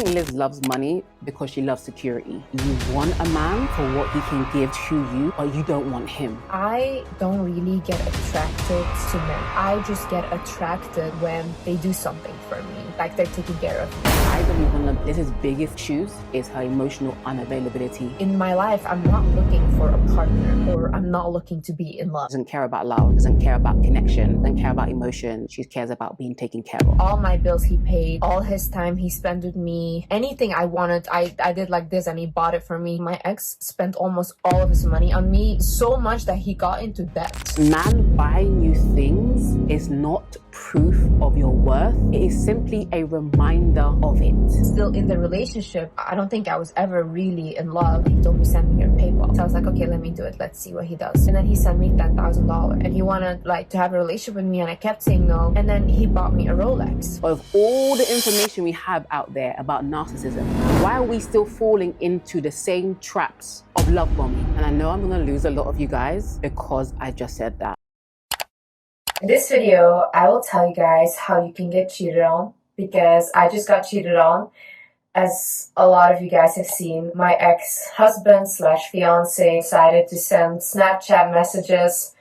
think Liz loves money because she loves security. You want a man for what he can give to you, but you don't want him. I don't really get attracted to men. I just get attracted when they do something for me, like they're taking care of me. I believe one of Liz's biggest issues is her emotional unavailability. In my life, I'm not looking for a partner, or I'm not looking to be in love. Doesn't care about love, doesn't care about connection, doesn't care about emotion. She cares about being taken care of. All my bills he paid, all his time he spent with me. Anything I wanted, I did like this, and he bought it for me. My ex spent almost all of his money on me, so much that he got into debt. Man buying you things is not proof of your worth. It is simply a reminder of it. Still in the relationship, I don't think I was ever really in love. He told me, send me your PayPal. So I was like, okay, let me do it. Let's see what he does. And then he sent me $10,000, and he wanted like to have a relationship with me, and I kept saying no. And then he bought me a Rolex. Of all the information we have out there about narcissism, why are we still falling into the same traps of love bombing? And I know I'm gonna lose a lot of you guys because I just said that. In this video, I will tell you guys how you can get cheated on, because I just got cheated on. As a lot of you guys have seen, my ex-husband / fiance decided to send Snapchat messages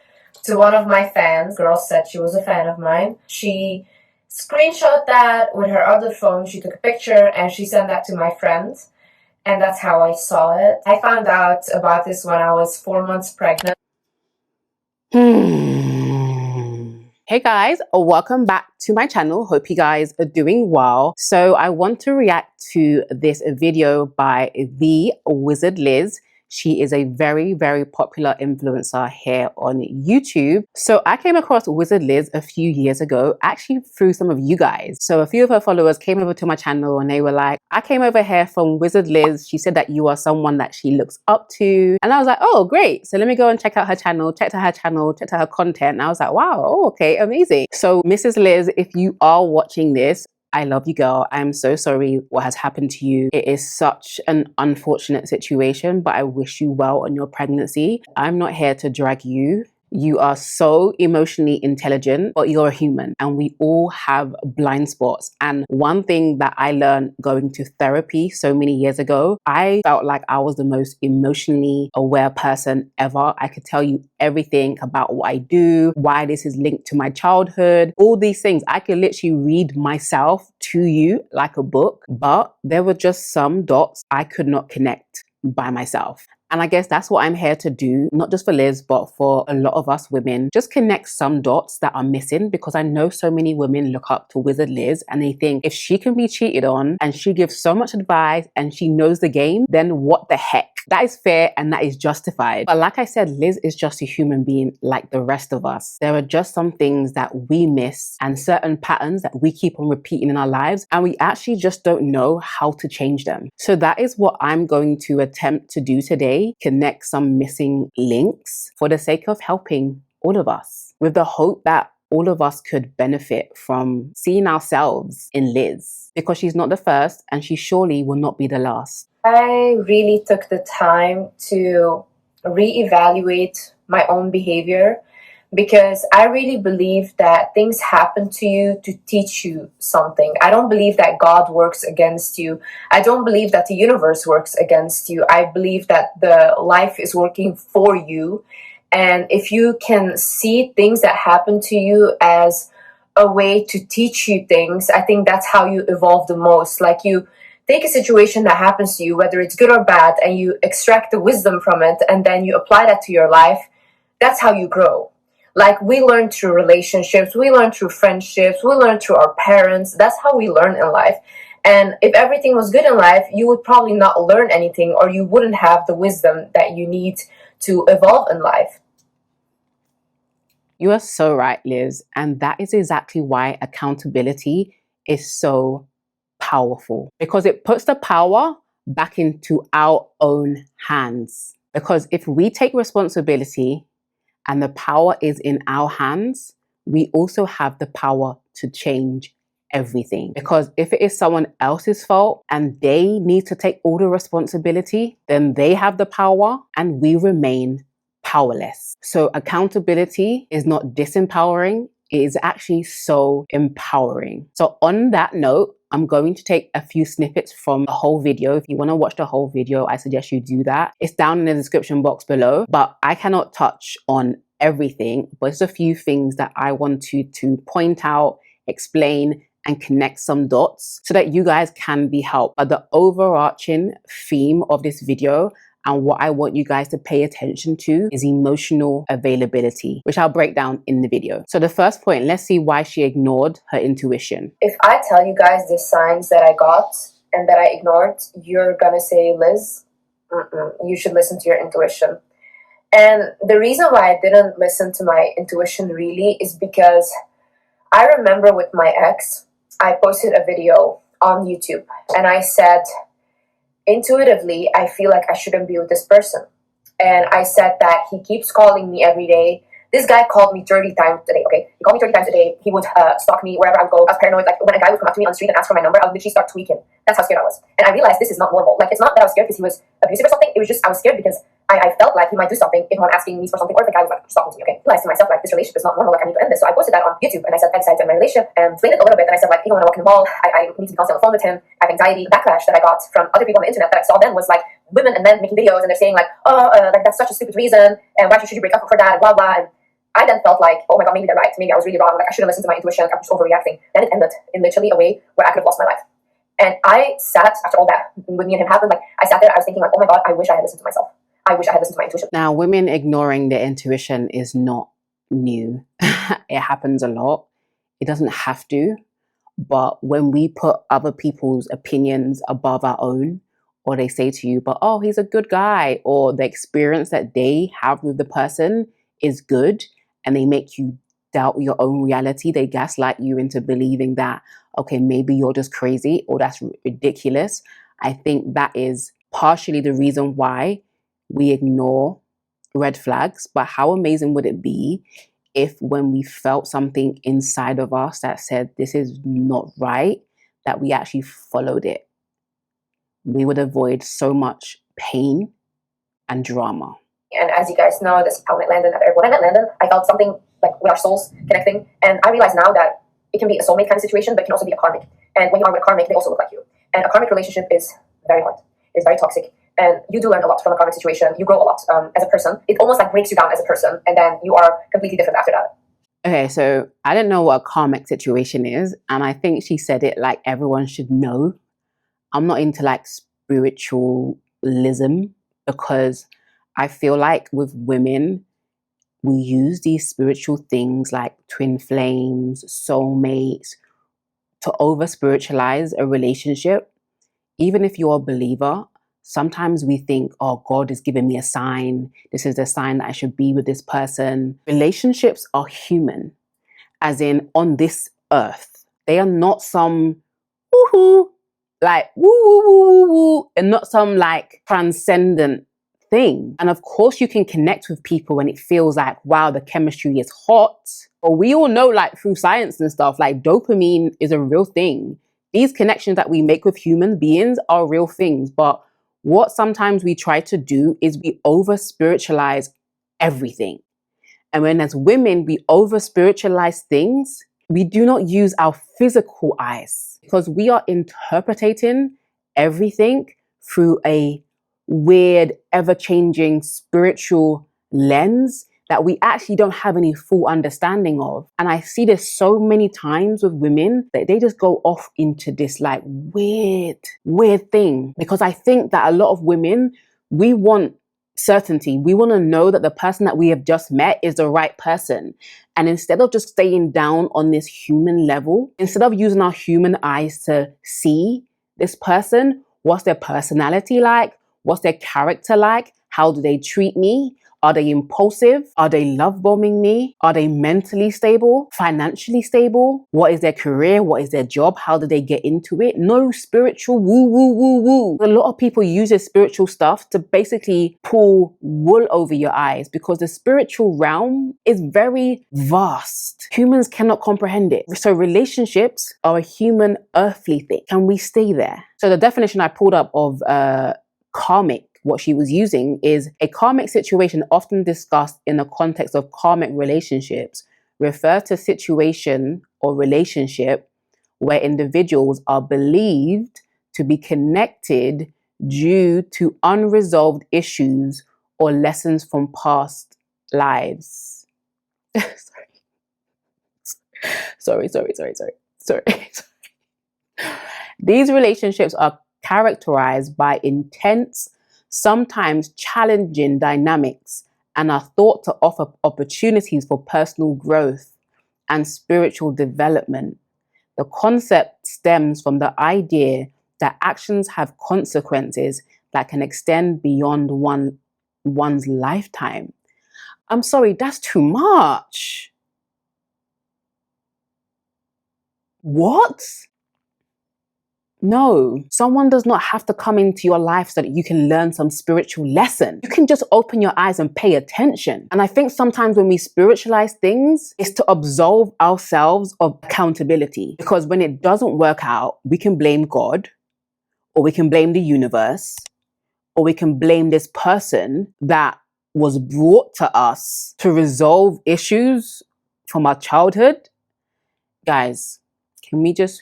to one of my fans. Girl said she was a fan of mine. She screenshot that with her other phone. She took a picture and she sent that to my friend. And that's how I saw it. I found out about this when I was 4 months pregnant. Hey guys, welcome back to my channel. Hope you guys are doing well. So I want to react to this video by the Wizard Liz. She is a very, very popular influencer here on YouTube. So I came across Wizard Liz a few years ago, actually through some of you guys. So a few of her followers came over to my channel and they were like, I came over here from Wizard Liz. She said that you are someone that she looks up to. And I was like, oh, great. So let me go and check out her channel, checked out her content. And I was like, wow, oh, okay, amazing. So Mrs. Liz, if you are watching this, I love you, girl. I'm so sorry what has happened to you. It is such an unfortunate situation, but I wish you well on your pregnancy. I'm not here to drag you. You are so emotionally intelligent, but you're a human and we all have blind spots. And one thing that I learned going to therapy so many years ago, I felt like I was the most emotionally aware person ever. I could tell you everything about what I do, why this is linked to my childhood, all these things. I could literally read myself to you like a book, but there were just some dots I could not connect by myself. And I guess that's what I'm here to do, not just for Liz, but for a lot of us women. Just connect some dots that are missing, because I know so many women look up to Wizard Liz and they think if she can be cheated on and she gives so much advice and she knows the game, then what the heck? That is fair and that is justified. But like I said, Liz is just a human being like the rest of us. There are just some things that we miss and certain patterns that we keep on repeating in our lives, and we actually just don't know how to change them. So that is what I'm going to attempt to do today. Connect some missing links for the sake of helping all of us, with the hope that all of us could benefit from seeing ourselves in Liz, because she's not the first and she surely will not be the last. I really took the time to reevaluate my own behavior, because I really believe that things happen to you to teach you something. I don't believe that God works against you. I don't believe that the universe works against you. I believe that the life is working for you. And if you can see things that happen to you as a way to teach you things, I think that's how you evolve the most. Like, you take a situation that happens to you, whether it's good or bad, and you extract the wisdom from it, and then you apply that to your life. That's how you grow. Like, we learn through relationships, we learn through friendships, we learn through our parents. That's how we learn in life. And if everything was good in life, you would probably not learn anything, or you wouldn't have the wisdom that you need to evolve in life. You are so right, Liz. And that is exactly why accountability is so powerful, because it puts the power back into our own hands. Because if we take responsibility and the power is in our hands, we also have the power to change everything. Because if it is someone else's fault and they need to take all the responsibility, then they have the power and we remain powerless. So accountability is not disempowering. It is actually so empowering. So on that note, I'm going to take a few snippets from the whole video. If you want to watch the whole video, I suggest you do that. It's down in the description box below, but I cannot touch on everything, but it's a few things that I want to point out, explain, and connect some dots so that you guys can be helped. But the overarching theme of this video and what I want you guys to pay attention to is emotional availability, which I'll break down in the video. So the first point, let's see why she ignored her intuition. If I tell you guys the signs that I got and that I ignored, you're gonna say, Liz, you should listen to your intuition. And the reason why I didn't listen to my intuition really is because I remember with my ex, I posted a video on YouTube and I said, intuitively, I feel like I shouldn't be with this person. And I said that he keeps calling me every day. This guy called me 30 times a day, okay? He called me 30 times a day. He would stalk me wherever I would go. I was paranoid. Like, when a guy would come up to me on the street and ask for my number, I would literally start tweaking. That's how scared I was. And I realized this is not normal. Like, it's not that I was scared because he was abusive or something. It was just I was scared because I felt like he might do something if I'm asking me for something, or if the guy was like talking to me, okay? I realized to myself, like, this relationship is not normal. Like, I need to end this. So I posted that on YouTube and I said, I decided to end my relationship and explained it a little bit. And I said, like, even when I walk in the mall, I need to be constantly on the phone with him. I have anxiety. Backlash that I got from other people on the internet that I saw then was like women and men making videos and they're saying like, like that's such a stupid reason and why should you break up for that and blah, blah. And I then felt like, oh my God, maybe they're right. Maybe I was really wrong. Like, I shouldn't listen to my intuition. I'm just overreacting. Then it ended in literally a way where I could have lost my life. And I sat, after all that, when me and him happened, like, I sat there, I was thinking like, oh my God, I wish I had listened to myself. I wish I had listened to my intuition. Now, women ignoring their intuition is not new. It happens a lot. It doesn't have to. But when we put other people's opinions above our own, or they say to you, but oh, he's a good guy, or the experience that they have with the person is good, and they make you doubt your own reality, they gaslight you into believing that, okay, maybe you're just crazy or that's ridiculous. I think that is partially the reason why we ignore red flags. But how amazing would it be if when we felt something inside of us that said this is not right, that we actually followed it? We would avoid so much pain and drama. And as you guys know, this is how I met Landon at the airport. When I met Landon, I felt something like with our souls connecting. And I realize now that it can be a soulmate kind of situation, but it can also be a karmic. And when you are with a karmic, they also look like you. And a karmic relationship is very hard. It's very toxic. And you do learn a lot from a karmic situation. You grow a lot as a person. It almost like breaks you down as a person. And then you are completely different after that. Okay, so I don't know what a karmic situation is. And I think she said it like everyone should know. I'm not into like spiritualism because I feel like with women, we use these spiritual things like twin flames, soulmates to over spiritualize a relationship. Even if you're a believer, sometimes we think, oh, God is giving me a sign. This is the sign that I should be with this person. Relationships are human, as in on this earth. They are not some woohoo, like woo, woo, woo, woo, woo, and not some like transcendent thing. And of course you can connect with people when it feels like, wow, the chemistry is hot. But we all know, like through science and stuff, like dopamine is a real thing. These connections that we make with human beings are real things. But what sometimes we try to do is we over spiritualize everything. And when as women, we over spiritualize things, we do not use our physical eyes because we are interpreting everything through a weird, ever-changing spiritual lens that we actually don't have any full understanding of. And I see this so many times with women that they just go off into this like weird thing. Because I think that a lot of women, we want certainty. We want to know that the person that we have just met is the right person. And instead of just staying down on this human level, instead of using our human eyes to see this person, what's their personality like? What's their character like? How do they treat me? Are they impulsive? Are they love bombing me? Are they mentally stable? Financially stable? What is their career? What is their job? How do they get into it? No spiritual woo, woo, woo, woo. A lot of people use this spiritual stuff to basically pull wool over your eyes because the spiritual realm is very vast. Humans cannot comprehend it. So relationships are a human earthly thing. Can we stay there? So the definition I pulled up of karmic, what she was using is a karmic situation often discussed in the context of karmic relationships refers to situation or relationship where individuals are believed to be connected due to unresolved issues or lessons from past lives. Sorry. These relationships are characterized by intense, sometimes challenging dynamics, and are thought to offer opportunities for personal growth and spiritual development. The concept stems from the idea that actions have consequences that can extend beyond one's lifetime. I'm sorry, that's too much. What? No, someone does not have to come into your life so that you can learn some spiritual lesson. You can just open your eyes and pay attention. And I think sometimes when we spiritualize things, it's to absolve ourselves of accountability. Because when it doesn't work out, we can blame God, or we can blame the universe, or we can blame this person that was brought to us to resolve issues from our childhood. Guys, can we just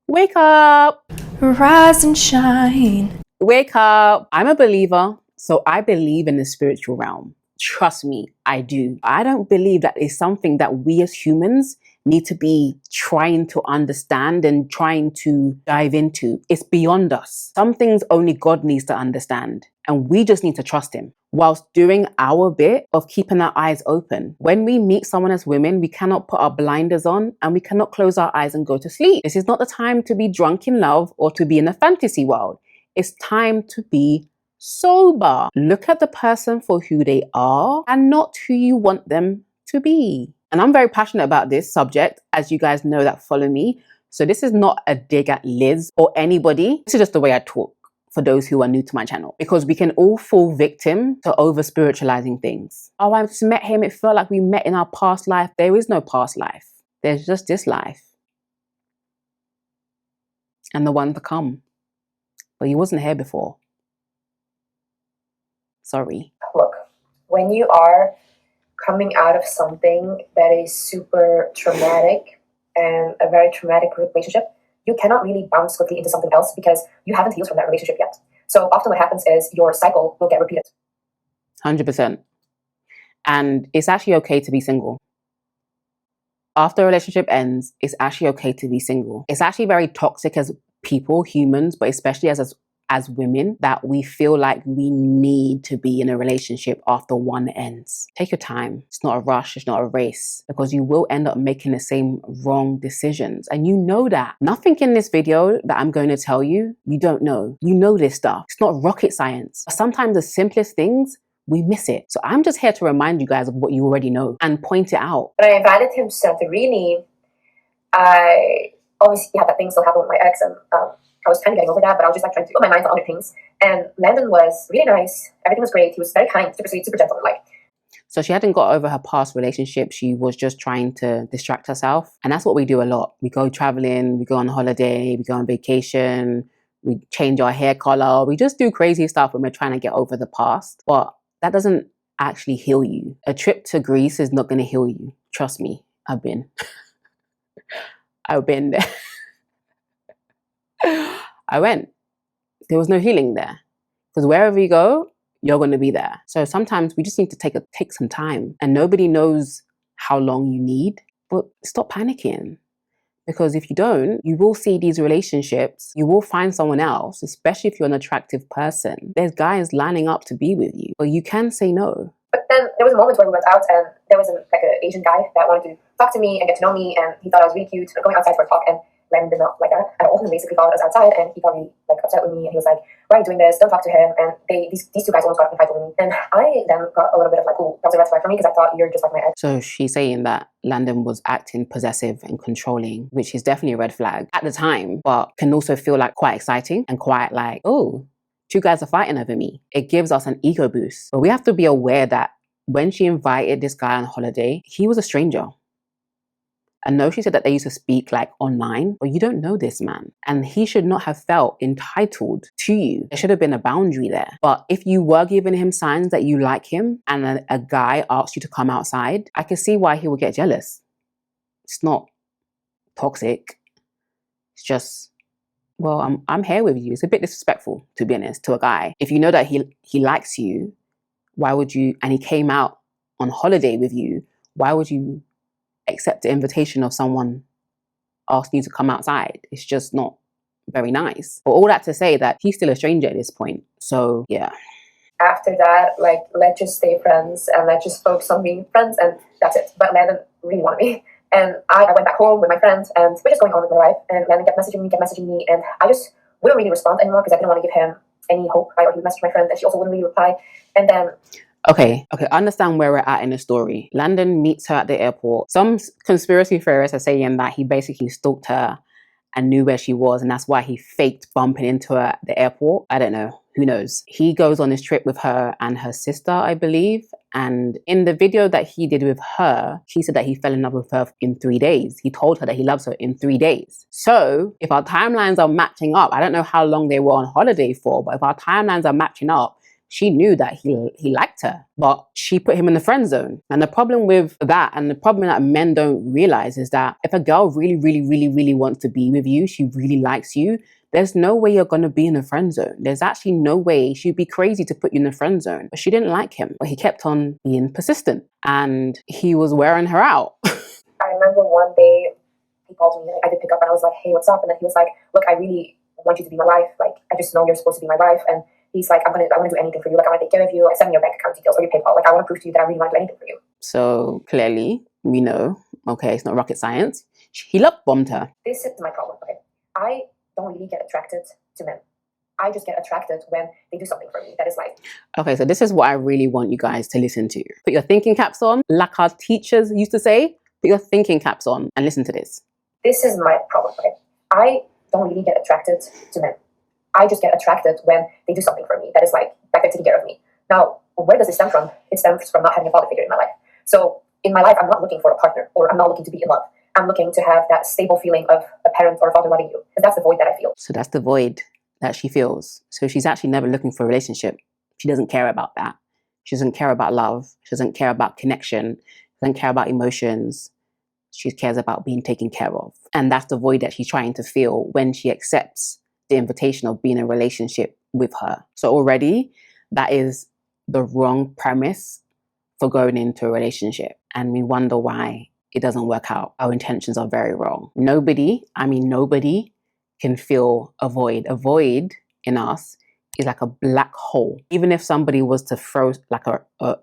wake up? Rise and shine. Wake up. I'm a believer, so I believe in the spiritual realm. Trust me, I do. I don't believe that is something that we as humans need to be trying to understand and trying to dive into. It's beyond us. Some things only God needs to understand, and we just need to trust him whilst doing our bit of keeping our eyes open. When we meet someone as women, we cannot put our blinders on and we cannot close our eyes and go to sleep. This is not the time to be drunk in love or to be in a fantasy world. It's time to be sober. Look at the person for who they are and not who you want them to be. And I'm very passionate about this subject, as you guys know that follow me. So this is not a dig at Liz or anybody. This is just the way I talk for those who are new to my channel, because we can all fall victim to over-spiritualizing things. Oh, I just met him. It felt like we met in our past life. There is no past life. There's just this life and the one to come. But he wasn't here before. Sorry. Look, when you are coming out of something that is super traumatic and a very traumatic relationship, you cannot really bounce quickly into something else because you haven't healed from that relationship yet. So often what happens is your cycle will get repeated. 100%. And it's actually okay to be single. After a relationship ends, it's actually okay to be single. It's actually very toxic as people, humans, but especially as women, that we feel like we need to be in a relationship after one ends. Take your time. It's not a rush. It's not a race, because you will end up making the same wrong decisions. And you know that. Nothing in this video that I'm going to tell you, you don't know. You know this stuff. It's not rocket science. Sometimes the simplest things, we miss it. So I'm just here to remind you guys of what you already know and point it out. When I invited him to Breeny, I obviously had that thing still happen with my ex, and I was kind of getting over that, but I was just like trying to put my mind on other things. And Landon was really nice. Everything was great. He was very kind, super sweet, super gentle. So she hadn't got over her past relationship. She was just trying to distract herself. And that's what we do a lot. We go traveling, we go on holiday, we go on vacation, we change our hair color. We just do crazy stuff when we're trying to get over the past. But that doesn't actually heal you. A trip to Greece is not going to heal you. Trust me, I've been. I've been there. I went. There was no healing there. Because wherever you go, you're going to be there. So sometimes we just need to take some time. And nobody knows how long you need. But stop panicking. Because if you don't, you will see these relationships. You will find someone else, especially if you're an attractive person. There's guys lining up to be with you. But you can say no. But then there was a moment where we went out, and there was an Asian guy that wanted to talk to me and get to know me, and he thought I was really cute. Going outside for a talk, and Landon did not like that at all. And basically followed us outside, and he got really upset with me, and he was like, "Why are you doing this? Don't talk to him." And these two guys almost got in a fight over me, and I then got a little bit of "Ooh, that was a red flag for me," because I thought you're just like my ex. So she's saying that Landon was acting possessive and controlling, which is definitely a red flag at the time, but can also feel like quite exciting and quite like, oh, two guys are fighting over me. It gives us an ego boost. But we have to be aware that when she invited this guy on holiday, he was a stranger. I know she said that they used to speak online, but you don't know this man. And he should not have felt entitled to you. There should have been a boundary there. But if you were giving him signs that you like him and a guy asked you to come outside, I can see why he would get jealous. It's not toxic. It's just, well, I'm here with you. It's a bit disrespectful, to be honest, to a guy. If you know that he likes you, why would you, and he came out on holiday with you, why would you accept the invitation of someone asking you to come outside? It's just not very nice. But all that to say that he's still a stranger at this point. So yeah. After that, like, let's just stay friends and let's just focus on being friends, and that's it. But Landon really wanted me. And I went back home with my friend, and we're just going on with my life. And Landon kept messaging me, and I just wouldn't really respond anymore because I didn't want to give him any hope. He would message my friend, and she also wouldn't really reply. And then Okay, understand where we're at in the story. Landon meets her at the airport. Some conspiracy theorists are saying that he basically stalked her and knew where she was, and that's why he faked bumping into her at the airport. I don't know. Who knows? He goes on this trip with her and her sister, I believe. And in the video that he did with her, he said that he fell in love with her in 3 days. He told her that he loves her in 3 days. So if our timelines are matching up, I don't know how long they were on holiday for, but if our timelines are matching up, she knew that he liked her, but she put him in the friend zone. And the problem with that, and the problem that men don't realize, is that if a girl really wants to be with you, she really likes you, there's no way you're going to be in the friend zone. There's actually no way. She'd be crazy to put you in the friend zone. But she didn't like him. But he kept on being persistent, and he was wearing her out. I remember one day he called me. I did pick up, and I was like, "Hey, what's up?" And then he was like, "Look, I really want you to be my wife. Like, I just know you're supposed to be my wife." And he's like, I want to do anything for you. Like, I want to take care of you. Like, send me your bank account details or your PayPal. Like, I want to prove to you that I really want to do anything for you. So clearly, we know, okay, it's not rocket science. He love bombed her. This is my problem, okay? I don't really get attracted to men. I just get attracted when they do something for me that is like... Okay, so this is what I really want you guys to listen to. Put your thinking caps on, like our teachers used to say, put your thinking caps on and listen to this. This is my problem, okay? I don't really get attracted to men. I just get attracted when they do something for me that is like they're taking care of me. Now, where does it stem from? It stems from not having a father figure in my life. So in my life, I'm not looking for a partner, or I'm not looking to be in love. I'm looking to have that stable feeling of a parent or a father loving you, because that's the void that I feel. So that's the void that she feels. So she's actually never looking for a relationship. She doesn't care about that. She doesn't care about love. She doesn't care about connection. She doesn't care about emotions. She cares about being taken care of. And that's the void that she's trying to fill when she accepts the invitation of being in a relationship with her. So already that is the wrong premise for going into a relationship. And we wonder why it doesn't work out. Our intentions are very wrong. Nobody can fill a void. A void in us is like a black hole. Even if somebody was to throw like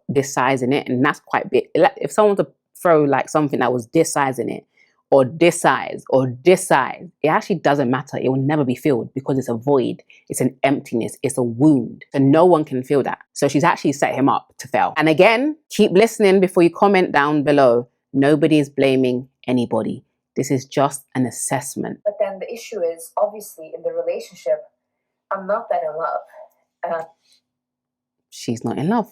this size in it, and that's quite big. If someone was to throw like something that was this size in it, or this size, or this size, it actually doesn't matter. It will never be filled because it's a void. It's an emptiness. It's a wound. So no one can feel that. So she's actually set him up to fail. And again, keep listening before you comment down below. Nobody is blaming anybody. This is just an assessment. But then the issue is, obviously, in the relationship, I'm not that in love. She's not in love.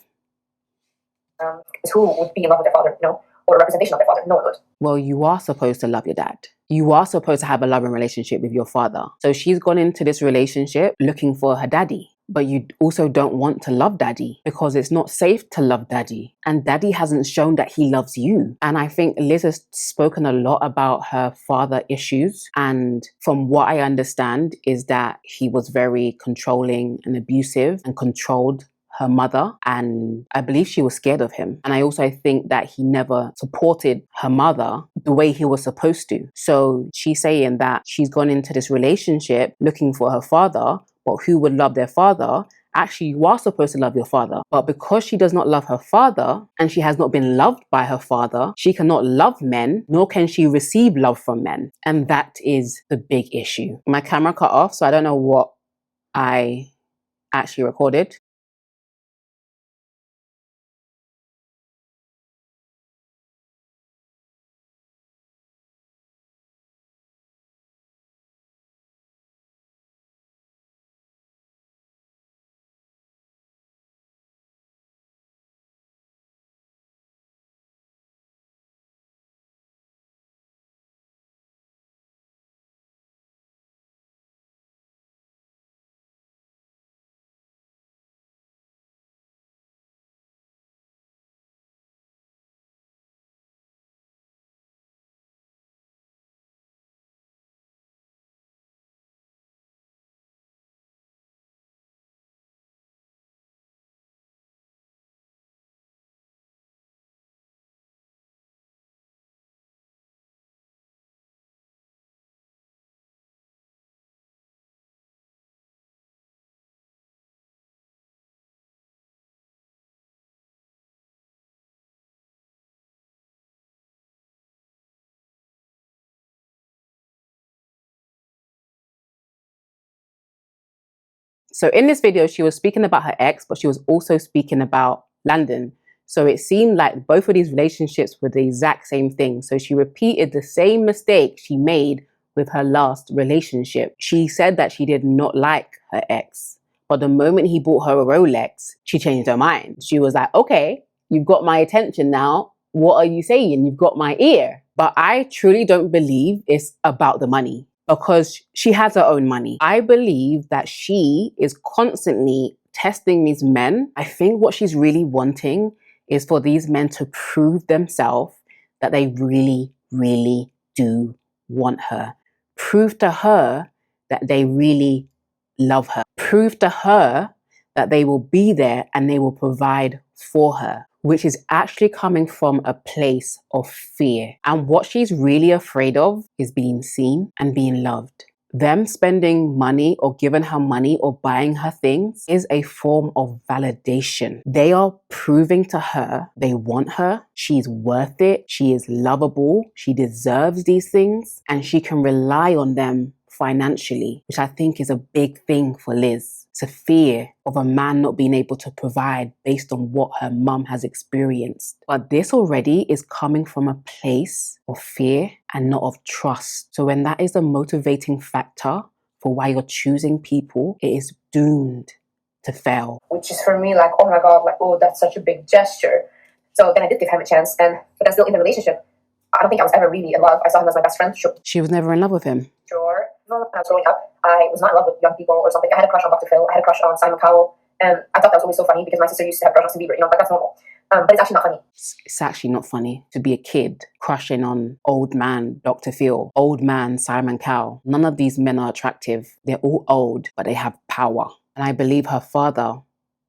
Who would be in love with their father? No. Or a representation of their father? No one would. Well, you are supposed to love your dad. You are supposed to have a loving relationship with your father. So she's gone into this relationship looking for her daddy. But you also don't want to love daddy because it's not safe to love daddy. And daddy hasn't shown that he loves you. And I think Liz has spoken a lot about her father issues. And from what I understand is that he was very controlling and abusive and controlled her mother, and I believe she was scared of him. And I also think that he never supported her mother the way he was supposed to. So she's saying that she's gone into this relationship looking for her father, but who would love their father? Actually, you are supposed to love your father. But because she does not love her father, and she has not been loved by her father, she cannot love men, nor can she receive love from men. And that is the big issue. My camera cut off, so I don't know what I actually recorded. So in this video, she was speaking about her ex, but she was also speaking about Landon. So it seemed like both of these relationships were the exact same thing. So she repeated the same mistake she made with her last relationship. She said that she did not like her ex, but the moment he bought her a Rolex, she changed her mind. She was like, okay, you've got my attention now. What are you saying? You've got my ear. But I truly don't believe it's about the money, because she has her own money. I believe that she is constantly testing these men. I think what she's really wanting is for these men to prove themselves that they really, really do want her. Prove to her that they really love her. Prove to her that they will be there and they will provide for her, which is actually coming from a place of fear. And what she's really afraid of is being seen and being loved. Them spending money or giving her money or buying her things is a form of validation. They are proving to her they want her, she's worth it, she is lovable, she deserves these things, and she can rely on them financially, which I think is a big thing for Liz. It's a fear of a man not being able to provide based on what her mum has experienced. But this already is coming from a place of fear and not of trust. So when that is the motivating factor for why you're choosing people, it is doomed to fail. Which is for me like, oh my God, like, oh, that's such a big gesture. So then I did give him a chance, but I'm still in the relationship. I don't think I was ever really in love. I saw him as my best friend. Sure. She was never in love with him. Sure. When I was growing up, I was not in love with young people or something. I had a crush on Dr. Phil. I had a crush on Simon Cowell. And I thought that was always so funny because my sister used to have a crush on Justin Bieber, but that's normal. But it's actually not funny. It's actually not funny to be a kid crushing on old man Dr. Phil, old man Simon Cowell. None of these men are attractive. They're all old, but they have power. And I believe her father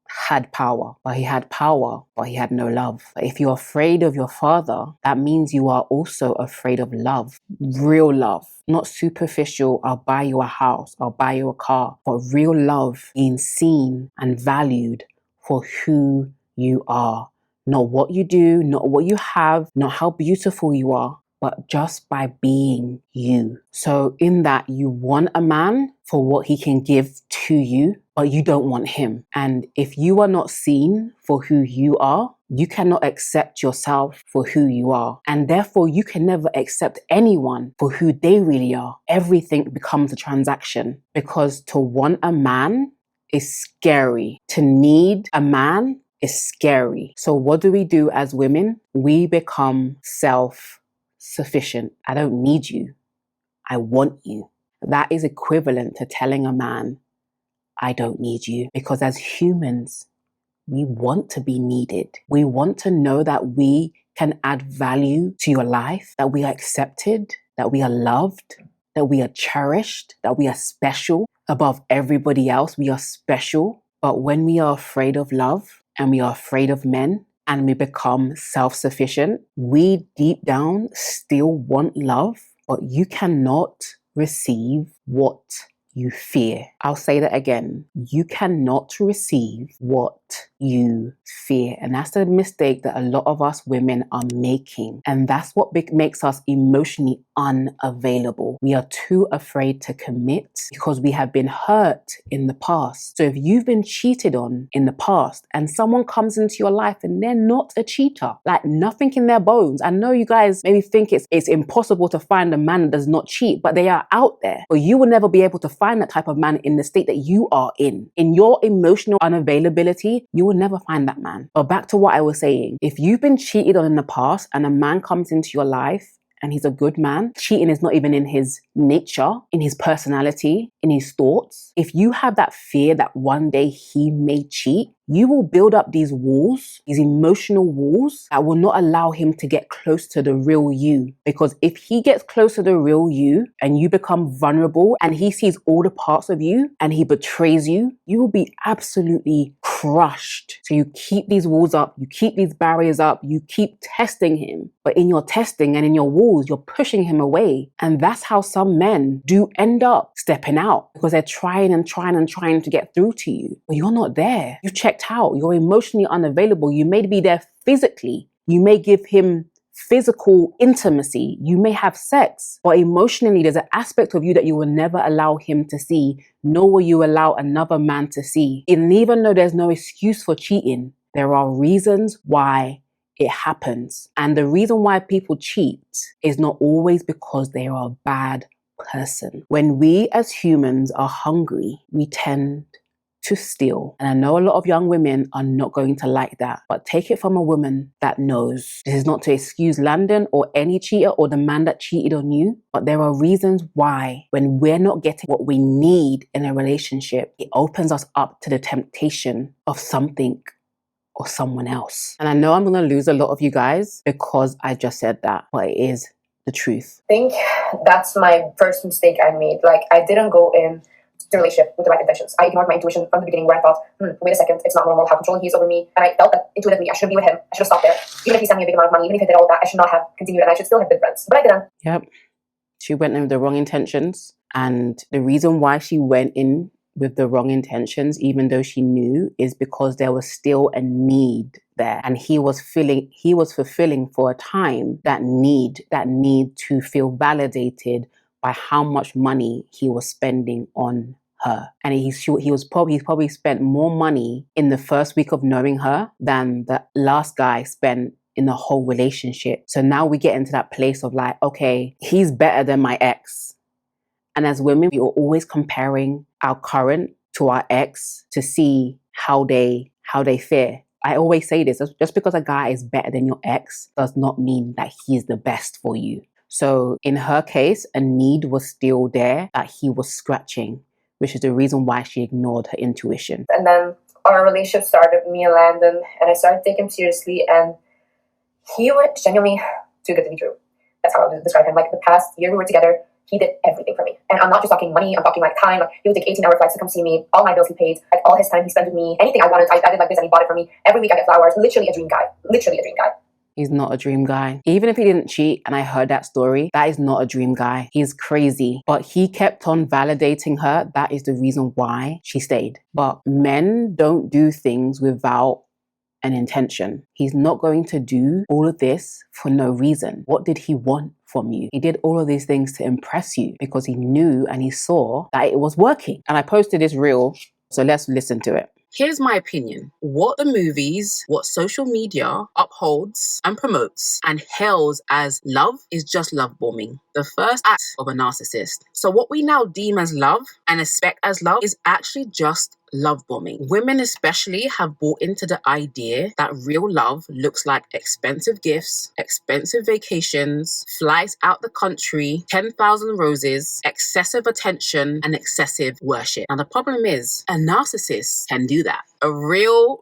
had power, but he had power, but he had no love. But if you're afraid of your father, that means you are also afraid of love, real love, not superficial, I'll buy you a house, I'll buy you a car, but real love, being seen and valued for who you are, not what you do, not what you have, not how beautiful you are, but just by being you. So in that, you want a man for what he can give to you, but you don't want him. And if you are not seen for who you are, you cannot accept yourself for who you are. And therefore, you can never accept anyone for who they really are. Everything becomes a transaction, because to want a man is scary. To need a man is scary. So what do we do as women? We become self-sufficient. I don't need you. I want you. That is equivalent to telling a man, I don't need you. Because as humans, we want to be needed. We want to know that we can add value to your life, that we are accepted, that we are loved, that we are cherished, that we are special above everybody else. We are special. But when we are afraid of love and we are afraid of men and we become self-sufficient, we deep down still want love, but you cannot receive what you fear. I'll say that again. You cannot receive what you fear. And that's the mistake that a lot of us women are making. And that's what makes us emotionally unavailable. We are too afraid to commit because we have been hurt in the past. So if you've been cheated on in the past and someone comes into your life and they're not a cheater, like nothing in their bones. I know you guys maybe think it's impossible to find a man that does not cheat, but they are out there. But you will never be able to find that type of man in the state that you are in. In your emotional unavailability, you will never find that man. But back to what I was saying, if you've been cheated on in the past and a man comes into your life and he's a good man, cheating is not even in his nature, in his personality, in his thoughts. If you have that fear that one day he may cheat, you will build up these walls, these emotional walls that will not allow him to get close to the real you. Because if he gets close to the real you and you become vulnerable and he sees all the parts of you and he betrays you, you will be absolutely crushed. So you keep these walls up, you keep these barriers up, you keep testing him. But in your testing and in your walls, you're pushing him away. And that's how some men do end up stepping out, because they're trying to get through to you. But you're not there. You've checked out. You're emotionally unavailable. You may be there physically. You may give him physical intimacy. You may have sex, but emotionally, there's an aspect of you that you will never allow him to see, nor will you allow another man to see. And even though there's no excuse for cheating, there are reasons why it happens. And the reason why people cheat is not always because they are a bad person. When we as humans are hungry, we tend to steal. And I know a lot of young women are not going to like that, but take it from a woman that knows. This is not to excuse Landon or any cheater or the man that cheated on you, but there are reasons why when we're not getting what we need in a relationship, it opens us up to the temptation of something or someone else. And I know I'm going to lose a lot of you guys because I just said that, but it is the truth. I think that's my first mistake I made. Like, I didn't go in the relationship with the right intentions. I ignored my intuition from the beginning, where I thought, wait a second, it's not normal how controlling he is over me. And I felt that intuitively I shouldn't be with him. I should have stopped there. Even if he sent me a big amount of money, even if I did all of that, I should not have continued, and I should still have been friends. But I didn't. Yep. She went in with the wrong intentions. And the reason why she went in with the wrong intentions, even though she knew, is because there was still a need there. And he was fulfilling for a time that need to feel validated by how much money he was spending on her. And he's probably spent more money in the first week of knowing her than the last guy spent in the whole relationship. So now we get into that place of like, okay, he's better than my ex. And as women, we are always comparing our current to our ex to see how they fare. I always say this, just because a guy is better than your ex does not mean that he's the best for you. So in her case, a need was still there that he was scratching, which is the reason why she ignored her intuition. And then our relationship started, me and Landon, and I started taking him seriously, and he was genuinely too good to be true. That's how I would describe him. Like, the past year we were together, he did everything for me. And I'm not just talking money, I'm talking like time. Like, he would take 18-hour flights to come see me. All my bills he paid. Like, all his time he spent with me. Anything I wanted, I did like this, and he bought it for me. Every week I get flowers. Literally a dream guy. Literally a dream guy. He's not a dream guy. Even if he didn't cheat, and I heard that story, that is not a dream guy. He's crazy. But he kept on validating her. That is the reason why she stayed. But men don't do things without an intention. He's not going to do all of this for no reason. What did he want from you? He did all of these things to impress you because he knew and he saw that it was working. And I posted this reel, so let's listen to it. Here's my opinion. What the movies, what social media upholds and promotes and hails as love is just love bombing. The first act of a narcissist. So what we now deem as love and expect as love is actually just love bombing. Women especially have bought into the idea that real love looks like expensive gifts, expensive vacations, flights out the country, 10,000 roses, excessive attention, and excessive worship. Now the problem is, a narcissist can do that. A real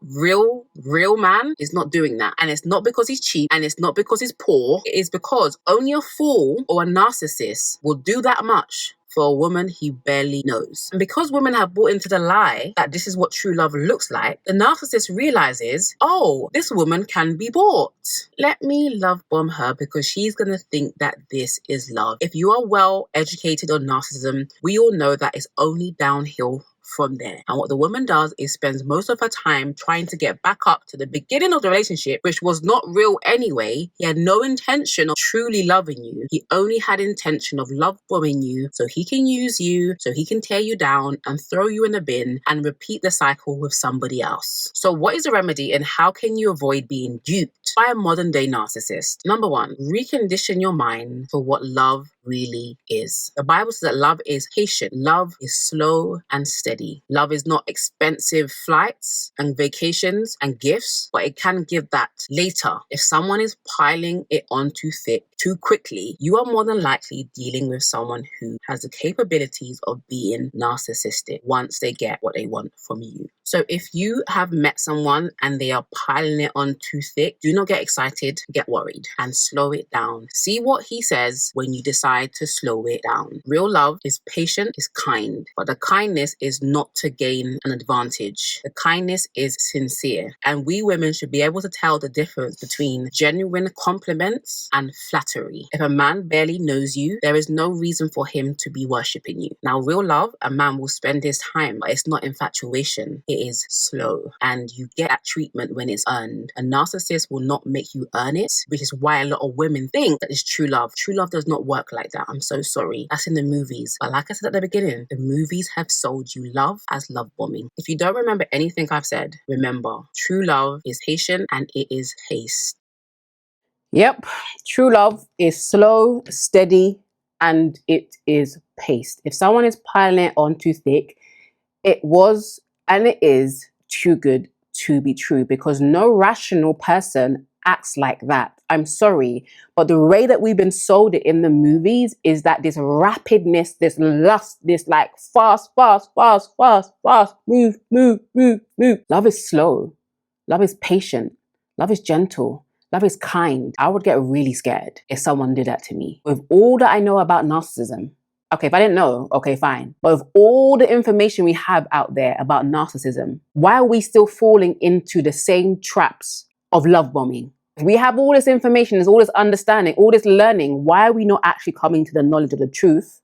man is not doing that. And it's not because he's cheap, and it's not because he's poor. It is because only a fool or a narcissist will do that much for a woman he barely knows. And because women have bought into the lie that this is what true love looks like, the narcissist realizes, oh, this woman can be bought. Let me love bomb her because she's going to think that this is love. If you are well educated on narcissism, we all know that it's only downhill from there. And what the woman does is spends most of her time trying to get back up to the beginning of the relationship, which was not real anyway. He had no intention of truly loving you. He only had intention of love bombing you so he can use you, so he can tear you down and throw you in a bin and repeat the cycle with somebody else. So what is the remedy, and how can you avoid being duped by a modern day narcissist? Number one, recondition your mind for what love really is. The Bible says that love is patient. Love is slow and steady. Love is not expensive flights and vacations and gifts, but it can give that later. If someone is piling it on too thick, too quickly, you are more than likely dealing with someone who has the capabilities of being narcissistic once they get what they want from you. So if you have met someone and they are piling it on too thick, do not get excited, get worried and slow it down. See what he says when you decide to slow it down. Real love is patient, is kind, but the kindness is not to gain an advantage. The kindness is sincere. And we women should be able to tell the difference between genuine compliments and flattery. If a man barely knows you, there is no reason for him to be worshipping you. Now, real love, a man will spend his time, but it's not infatuation. It it is slow, and you get that treatment when it's earned. A narcissist will not make you earn it, which is why a lot of women think that it's true love. True love does not work like that. I'm so sorry. That's in the movies. But like I said at the beginning, the movies have sold you love as love bombing. If you don't remember anything I've said, remember, true love is patient and it is haste. Yep, true love is slow, steady, and it is paced. If someone is piling it on too thick, it was and it is too good to be true, because no rational person acts like that. I'm sorry, but the way that we've been sold it in the movies is that this rapidness, this lust, this like fast, move. Love is slow. Love is patient. Love is gentle. Love is kind. I would get really scared if someone did that to me. With all that I know about narcissism, okay, if I didn't know, okay, fine. But with all the information we have out there about narcissism, why are we still falling into the same traps of love bombing? If we have all this information, there's all this understanding, all this learning, why are we not actually coming to the knowledge of the truth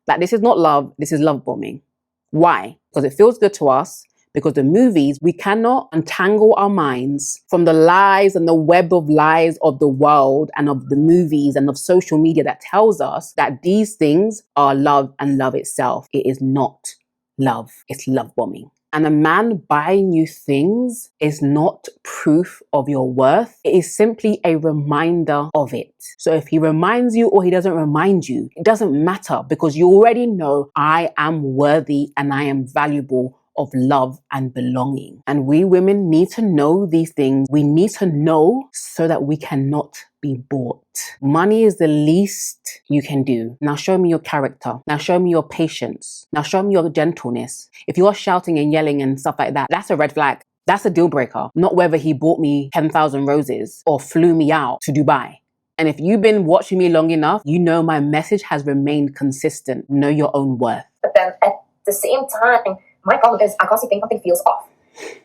that this is not love, this is love bombing? Why? Because it feels good to us. Because the movies, we cannot untangle our minds from the lies and the web of lies of the world and of the movies and of social media that tells us that these things are love and love itself. It is not love. It's love bombing. And a man buying you things is not proof of your worth. It is simply a reminder of it. So if he reminds you or he doesn't remind you, it doesn't matter, because you already know I am worthy and I am valuable of love and belonging. And we women need to know these things. We need to know so that we cannot be bought. Money is the least you can do. Now show me your character. Now show me your patience. Now show me your gentleness. If you are shouting and yelling and stuff like that, that's a red flag. That's a deal breaker. Not whether he bought me 10,000 roses or flew me out to Dubai. And if you've been watching me long enough, you know my message has remained consistent. Know your own worth. But then at the same time, my problem is I constantly think something feels off.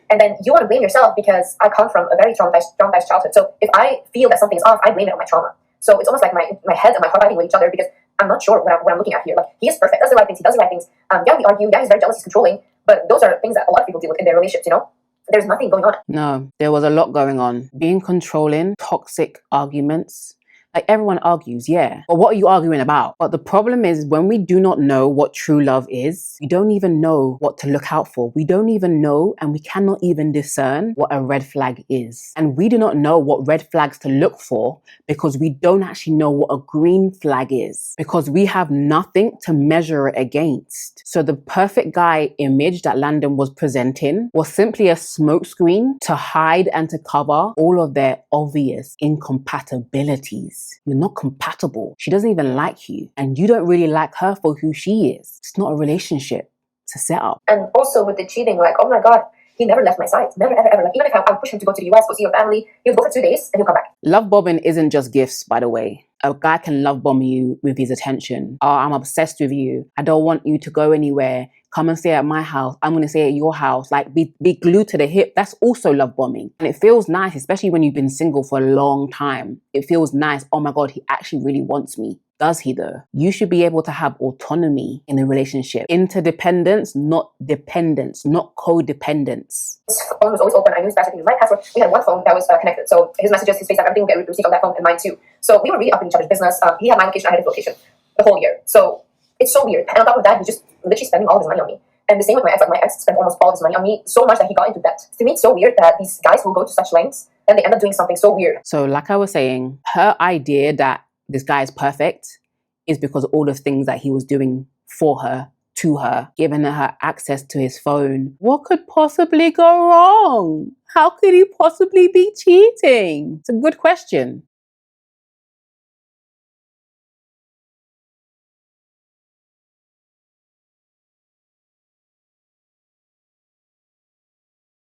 And then you want to blame yourself, because I come from a very traumatized childhood. So if I feel that something's off, I blame it on my trauma. So it's almost like my head and my heart fighting with each other, because I'm not sure what I'm looking at here. Like, he is perfect, does the right things, he does the right things. Yeah, we argue, yeah, he's very jealous, he's controlling. But those are things that a lot of people deal with in their relationships, you know? There's nothing going on. No, there was a lot going on. Being controlling, toxic arguments. Like, everyone argues, yeah. But what are you arguing about? But the problem is, when we do not know what true love is, we don't even know what to look out for. We don't even know, and we cannot even discern what a red flag is. And we do not know what red flags to look for, because we don't actually know what a green flag is, because we have nothing to measure it against. So the perfect guy image that Landon was presenting was simply a smokescreen to hide and to cover all of their obvious incompatibilities. You're not compatible. She doesn't even like you, and you don't really like her for who she is. It's not a relationship to set up. And also with the cheating, like, oh my God, he never left my side. Never, ever, ever. Like, even if I would push him to go to the US, go see your family, he'll go for 2 days and he'll come back. Love bombing isn't just gifts, by the way. A guy can love bomb you with his attention. Oh, I'm obsessed with you. I don't want you to go anywhere. Come and stay at my house. I'm going to stay at your house. Like, be glued to the hip. That's also love bombing. And it feels nice, especially when you've been single for a long time. It feels nice. Oh my God, he actually really wants me. Does he though? You should be able to have autonomy in a relationship. Interdependence, not dependence, not codependence. His phone was always open. I knew his password, he knew my password. We had one phone that was connected. So his messages, his FaceTime, everything would get received on that phone, and mine too. So we were really up in each other's business. He had my location, I had his location the whole year. So it's so weird. And on top of that, he's just literally spending all of his money on me. And the same with my ex. Like, my ex spent almost all of his money on me, so much that he got into debt. To me, it's so weird that these guys will go to such lengths and they end up doing something so weird. So like I was saying, her idea that this guy is perfect is because of all the things that he was doing for her, to her, giving her access to his phone. What could possibly go wrong? How could he possibly be cheating? It's a good question.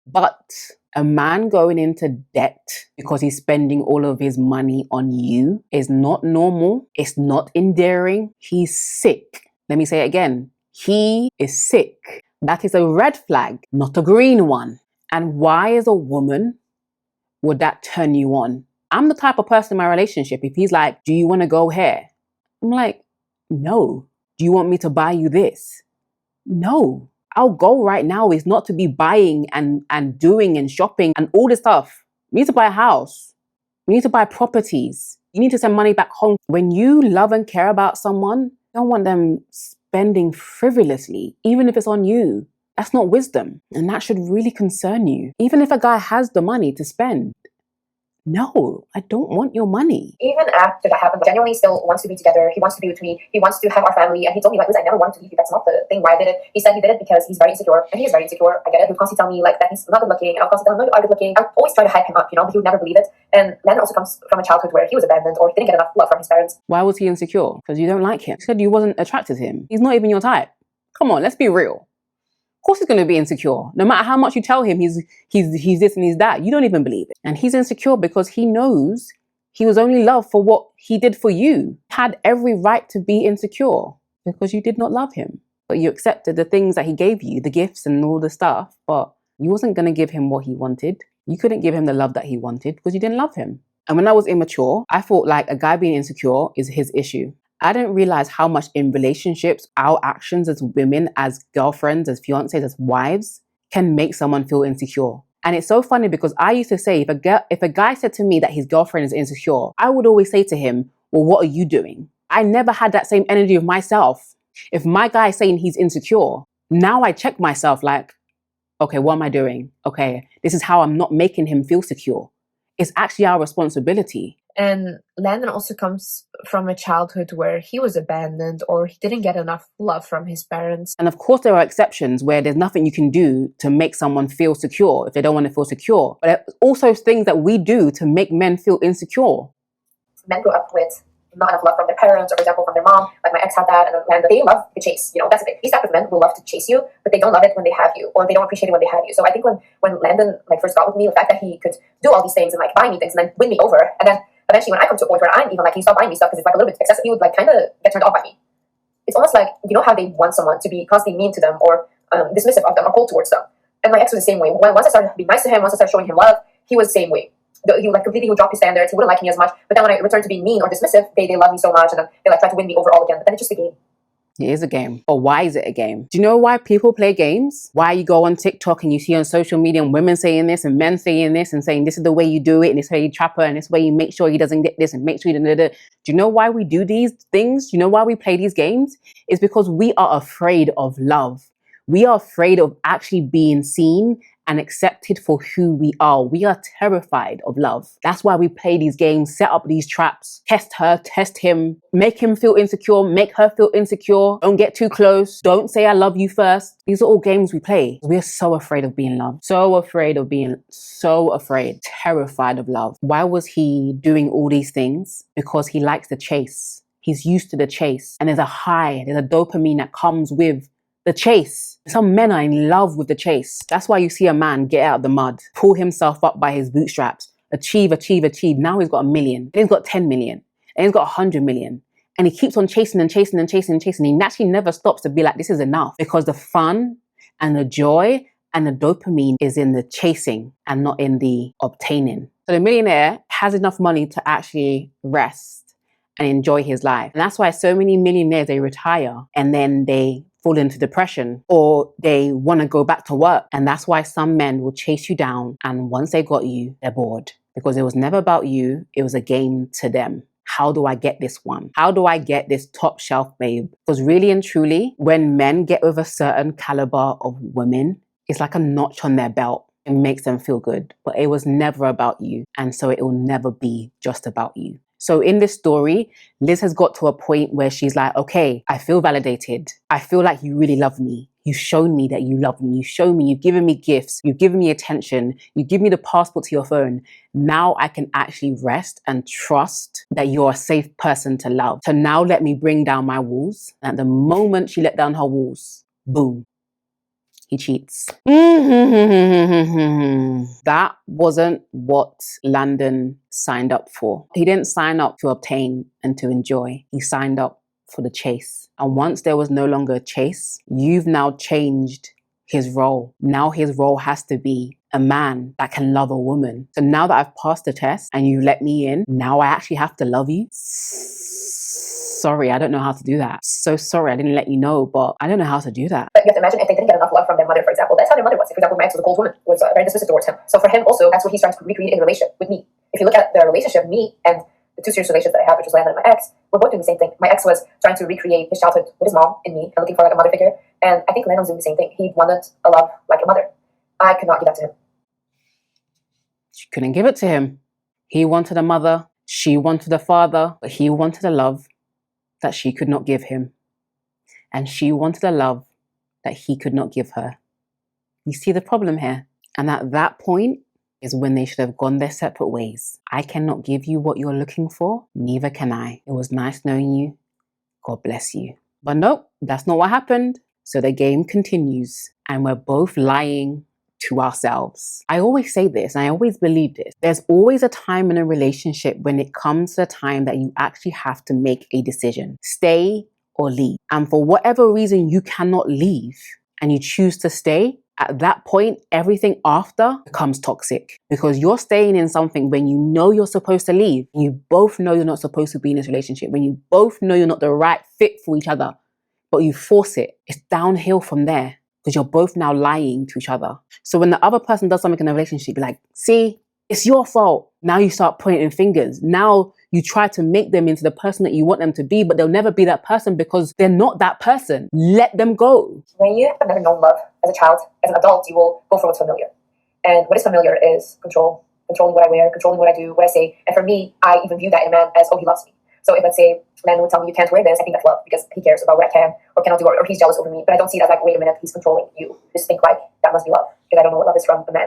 But a man going into debt because he's spending all of his money on you is not normal. It's not endearing. He's sick. Let me say it again. He is sick. That is a red flag, not a green one. And why, as a woman, would that turn you on? I'm the type of person in my relationship, if he's like, do you want to go here? I'm like, no. Do you want me to buy you this? No. Our goal right now is not to be buying and doing and shopping and all this stuff. We need to buy a house. We need to buy properties. You need to send money back home. When you love and care about someone, you don't want them spending frivolously, even if it's on you. That's not wisdom. And that should really concern you. Even if a guy has the money to spend, no, I don't want your money. Even after that happened, genuinely still wants to be together. He wants to be with me. He wants to have our family. And he told me, like, listen, I never wanted to leave you. That's not the thing why I did it. He said he did it because he's very insecure. And he is very insecure. I get it. He'll constantly tell me, like, that he's not good looking. And I'll constantly tell him, no, you are good looking. I'll always try to hype him up, but he would never believe it. And Landon also comes from a childhood where he was abandoned or he didn't get enough love from his parents. Why was he insecure? Because you don't like him. You said you wasn't attracted to him. He's not even your type. Come on, let's be real. Of course he's going to be insecure. No matter how much you tell him he's this and he's that, you don't even believe it. And he's insecure because he knows he was only loved for what he did for you. He had every right to be insecure because you did not love him. But you accepted the things that he gave you, the gifts and all the stuff, but you wasn't going to give him what he wanted. You couldn't give him the love that he wanted because you didn't love him. And when I was immature, I thought like a guy being insecure is his issue. I didn't realize how much in relationships, our actions as women, as girlfriends, as fiancées, as wives, can make someone feel insecure. And it's so funny because I used to say, if a guy said to me that his girlfriend is insecure, I would always say to him, well, what are you doing? I never had that same energy of myself. If my guy is saying he's insecure, now I check myself like, okay, what am I doing? Okay, this is how I'm not making him feel secure. It's actually our responsibility. And Landon also comes from a childhood where he was abandoned or he didn't get enough love from his parents. And of course, there are exceptions where there's nothing you can do to make someone feel secure if they don't want to feel secure. But there are also things that we do to make men feel insecure. Men grow up with not enough love from their parents or, for example, from their mom. Like my ex had that, and Landon, they love the chase. That's the thing. These type of men will love to chase you, but they don't love it when they have you, or they don't appreciate it when they have you. So I think when Landon first got with me, the fact that he could do all these things and buy me things and then win me over, and then eventually when I come to a point where I'm even can you stop buying me stuff because it's a little bit excessive, he would kind of get turned off by me. It's almost like, how they want someone to be constantly mean to them or dismissive of them or cold towards them. And my ex was the same way. Once I started being nice to him, once I started showing him love, he was the same way. He would drop his standards. He wouldn't like me as much. But then when I returned to being mean or dismissive, they love me so much and then they try to win me over all again. But then it's just a game. It is a game. But why is it a game? Do you know why people play games? Why you go on TikTok and you see on social media and women saying this and men saying this and saying this is the way you do it and this is how you trap her and this way you make sure he doesn't get this and make sure he doesn't. Do you know why we do these things? Do you know why we play these games? It's because we are afraid of love. We are afraid of actually being seen and accepted for who we are. We are terrified of love. That's why we play these games, set up these traps, test her, test him, make him feel insecure, make her feel insecure. Don't get too close. Don't say I love you first. These are all games we play. We're so afraid of being loved. So afraid, terrified of love. Why was he doing all these things? Because he likes the chase. He's used to the chase. And there's a high, there's a dopamine that comes with the chase. Some men are in love with the chase. That's why you see a man get out of the mud, pull himself up by his bootstraps, achieve. Now he's got 1 million, and he's got 10 million, and he's got 100 million. And he keeps on chasing and chasing and chasing and chasing. He actually never stops to be like, this is enough. Because the fun and the joy and the dopamine is in the chasing and not in the obtaining. So the millionaire has enough money to actually rest and enjoy his life. And that's why so many millionaires, they retire and then they fall into depression or they want to go back to work. And that's why some men will chase you down. And once they got you, they're bored because it was never about you. It was a game to them. How do I get this one? How do I get this top shelf babe? Because really and truly, when men get with a certain caliber of women, it's like a notch on their belt. It makes them feel good, but it was never about you. And so it will never be just about you. So in this story, Liz has got to a point where she's like, okay, I feel validated. I feel like you really love me. You've shown me that you love me. You've shown me, you've given me gifts. You've given me attention. You give me the passport to your phone. Now I can actually rest and trust that you're a safe person to love. So now let me bring down my walls. And at the moment she let down her walls, boom, he cheats. That wasn't what Landon signed up for. He didn't sign up to obtain and to enjoy. He signed up for the chase. And once there was no longer a chase, you've now changed his role. Now his role has to be a man that can love a woman. So now that I've passed the test and you let me in, now I actually have to love you. So sorry, I don't know how to do that. So sorry, I didn't let you know, but I don't know how to do that. But you have to imagine if they didn't get enough love from their mother, for example, that's how their mother was. For example, my ex was a cold woman, was very dismissive towards him. So for him also, that's what he's trying to recreate in a relationship with me. If you look at the relationship, me and the 2 serious relationships that I have, which was Landon and my ex, we're both doing the same thing. My ex was trying to recreate his childhood with his mom in me and looking for like a mother figure. And I think Landon was doing the same thing. He wanted a love like a mother. I could not give that to him. She couldn't give it to him. He wanted a mother, she wanted a father, but he wanted a love that she could not give him. And she wanted a love that he could not give her. You see the problem here? And at that point is when they should have gone their separate ways. I cannot give you what you're looking for, neither can I. It was nice knowing you. God bless you. But nope, that's not what happened. So the game continues, and we're both lying to ourselves. I always say this, and I always believe this. There's always a time in a relationship when it comes to the time that you actually have to make a decision. Stay or leave. And for whatever reason you cannot leave and you choose to stay, at that point, everything after becomes toxic because you're staying in something when you know you're supposed to leave. You both know you're not supposed to be in this relationship. When you both know you're not the right fit for each other, but you force it, it's downhill from there because you're both now lying to each other. So when the other person does something in a relationship, you're like, see, it's your fault. Now you start pointing fingers. Now you try to make them into the person that you want them to be, but they'll never be that person because they're not that person. Let them go. When you have never known love as a child, as an adult, you will go for what's familiar. And what is familiar is control. Controlling what I wear, controlling what I do, what I say. And for me, I even view that in a man as, oh, he loves me. So if, let's say, a man would tell me you can't wear this, I think that's love because he cares about what I can or cannot do, or he's jealous over me. But I don't see that like, wait a minute, he's controlling you. Just think like, that must be love. Because I don't know what love is from a man.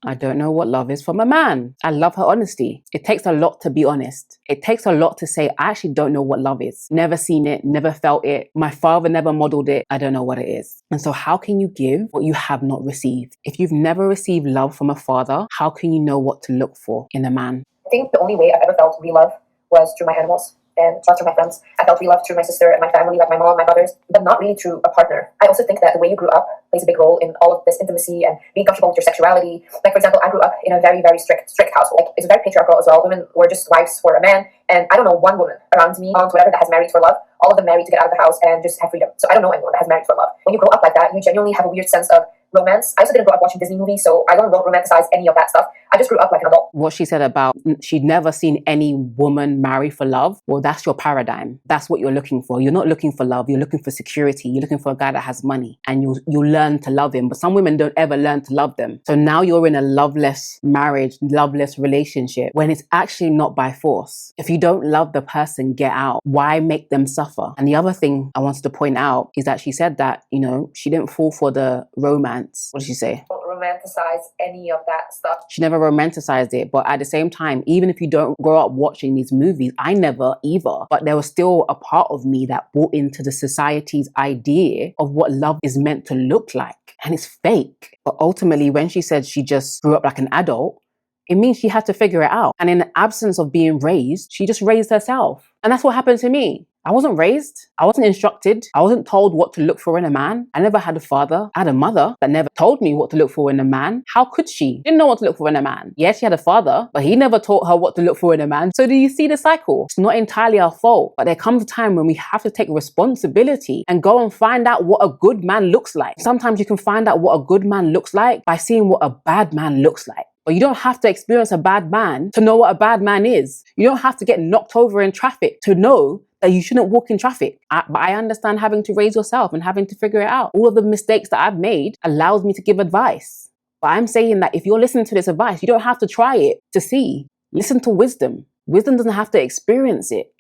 I don't know what love is from a man. I love her honesty. It takes a lot to be honest. It takes a lot to say, I actually don't know what love is. Never seen it, never felt it. My father never modeled it. I don't know what it is. And so how can you give what you have not received? If you've never received love from a father, how can you know what to look for in a man? I think the only way I've ever felt real love was through my animals and not through my friends. I felt real love through my sister and my family, like my mom, my brothers, but not really through a partner. I also think that the way you grew up plays a big role in all of this intimacy and being comfortable with your sexuality. Like, for example, I grew up in a very, very strict household. Like, it's very patriarchal as well. Women were just wives for a man. And I don't know one woman around me, aunt, whatever, that has married for love. All of them married to get out of the house and just have freedom. So I don't know anyone that has married for love. When you grow up like that, you genuinely have a weird sense of romance. I also didn't grow up watching Disney movies, so I don't romanticize any of that stuff. I just grew up like an adult. What she said about she'd never seen any woman marry for love, well, that's your paradigm. That's what you're looking for. You're not looking for love. You're looking for security. You're looking for a guy that has money and you'll learn to love him. But some women don't ever learn to love them. So now you're in a loveless marriage, loveless relationship when it's actually not by force. If you don't love the person, get out. Why make them suffer? And the other thing I wanted to point out is that she said that, you know, she didn't fall for the romance. What did she say? Don't romanticize any of that stuff. She never romanticized it. But at the same time, even if you don't grow up watching these movies, I never either. But there was still a part of me that bought into the society's idea of what love is meant to look like. And it's fake. But ultimately, when she said she just grew up like an adult, it means she had to figure it out. And in the absence of being raised, she just raised herself. And that's what happened to me. I wasn't raised. I wasn't instructed. I wasn't told what to look for in a man. I never had a father. I had a mother that never told me what to look for in a man. How could she? Didn't know what to look for in a man. Yes, she had a father, but he never taught her what to look for in a man. So do you see the cycle? It's not entirely our fault, but there comes a time when we have to take responsibility and go and find out what a good man looks like. Sometimes you can find out what a good man looks like by seeing what a bad man looks like. But you don't have to experience a bad man to know what a bad man is. You don't have to get knocked over in traffic to know that you shouldn't walk in traffic. But I understand having to raise yourself and having to figure it out. All of the mistakes that I've made allows me to give advice. But I'm saying that if you're listening to this advice, you don't have to try it to see. Listen to wisdom. Wisdom doesn't have to experience it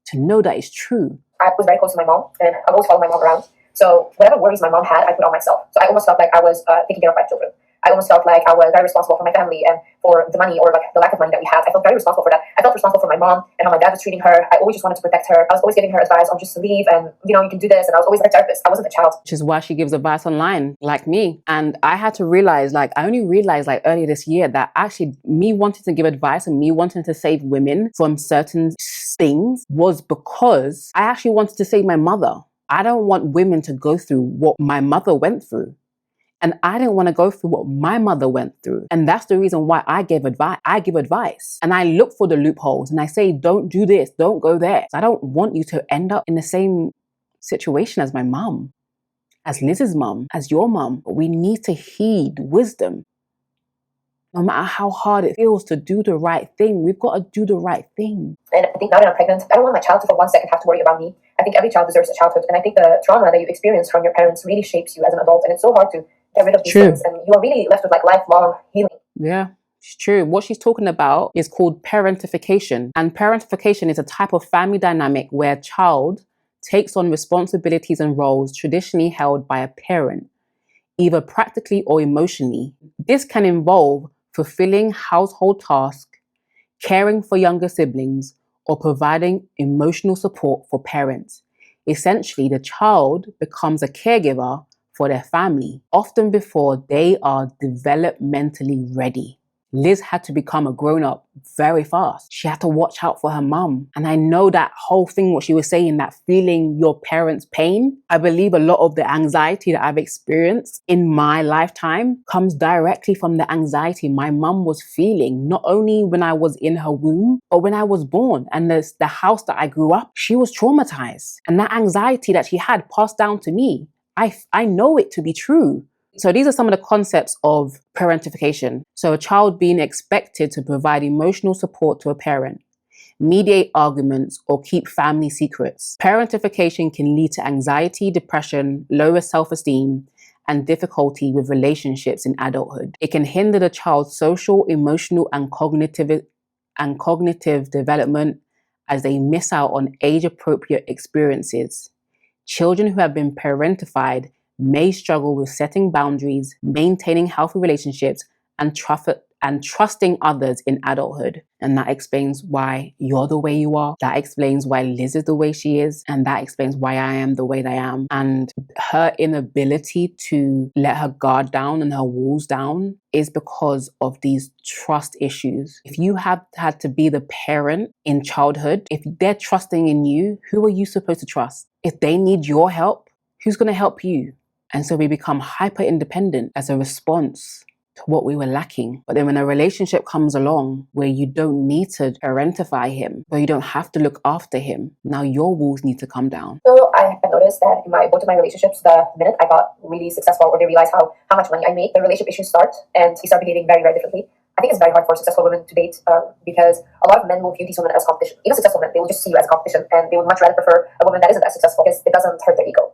to know that it's true. I was very close to my mom, and I always followed my mom around. So whatever worries my mom had, I put on myself. So I almost felt like I was taking care of 5 children. I almost felt like I was very responsible for my family and for the money or like the lack of money that we had. I felt very responsible for that. I felt responsible for my mom and how my dad was treating her. I always just wanted to protect her. I was always giving her advice on just to leave and, you know, you can do this. And I was always a therapist. I wasn't a child. Which is why she gives advice online, like me. And I had to realize, I only realized earlier this year that actually me wanting to give advice and me wanting to save women from certain things was because I actually wanted to save my mother. I don't want women to go through what my mother went through. And I didn't want to go through what my mother went through. And that's the reason why I give advice. And I look for the loopholes and I say, don't do this, don't go there. I don't want you to end up in the same situation as my mum, as Liz's mum, as your mum. But we need to heed wisdom. No matter how hard it feels to do the right thing, we've got to do the right thing. And I think now that I'm pregnant, I don't want my child to for 1 second have to worry about me. I think every child deserves a childhood. And I think the trauma that you experience from your parents really shapes you as an adult. And it's so hard to get rid of these things. And you are really left with like lifelong healing. Yeah. It's true. What she's talking about is called parentification. And parentification is a type of family dynamic where a child takes on responsibilities and roles traditionally held by a parent, either practically or emotionally. This can involve fulfilling household tasks, caring for younger siblings, or providing emotional support for parents. Essentially, the child becomes a caregiver for their family, often before they are developmentally ready. Liz had to become a grown-up very fast. She had to watch out for her mum. And I know that whole thing, what she was saying, that feeling your parents' pain, I believe a lot of the anxiety that I've experienced in my lifetime comes directly from the anxiety my mum was feeling, not only when I was in her womb, but when I was born. And the house that I grew up, she was traumatized. And that anxiety that she had passed down to me. I know it to be true. So these are some of the concepts of parentification. So a child being expected to provide emotional support to a parent, mediate arguments, or keep family secrets. Parentification can lead to anxiety, depression, lower self-esteem, and difficulty with relationships in adulthood. It can hinder the child's social, emotional, and cognitive development as they miss out on age-appropriate experiences. Children who have been parentified may struggle with setting boundaries, maintaining healthy relationships, and trusting others in adulthood. And that explains why you're the way you are. That explains why Liz is the way she is. And that explains why I am the way that I am. And her inability to let her guard down and her walls down is because of these trust issues. If you have had to be the parent in childhood, if they're trusting in you, who are you supposed to trust? If they need your help, who's going to help you? And so we become hyper independent as a response to what we were lacking. But then when a relationship comes along where you don't need to parentify him, where you don't have to look after him, now your walls need to come down. So I have noticed that in both of my relationships, the minute I got really successful or they realized how much money I made, the relationship issues start and we start behaving very, very differently. I think it's very hard for successful women to date because a lot of men will view these women as competition. Even successful men, they will just see you as a competition and they would much rather prefer a woman that isn't as successful because it doesn't hurt their ego.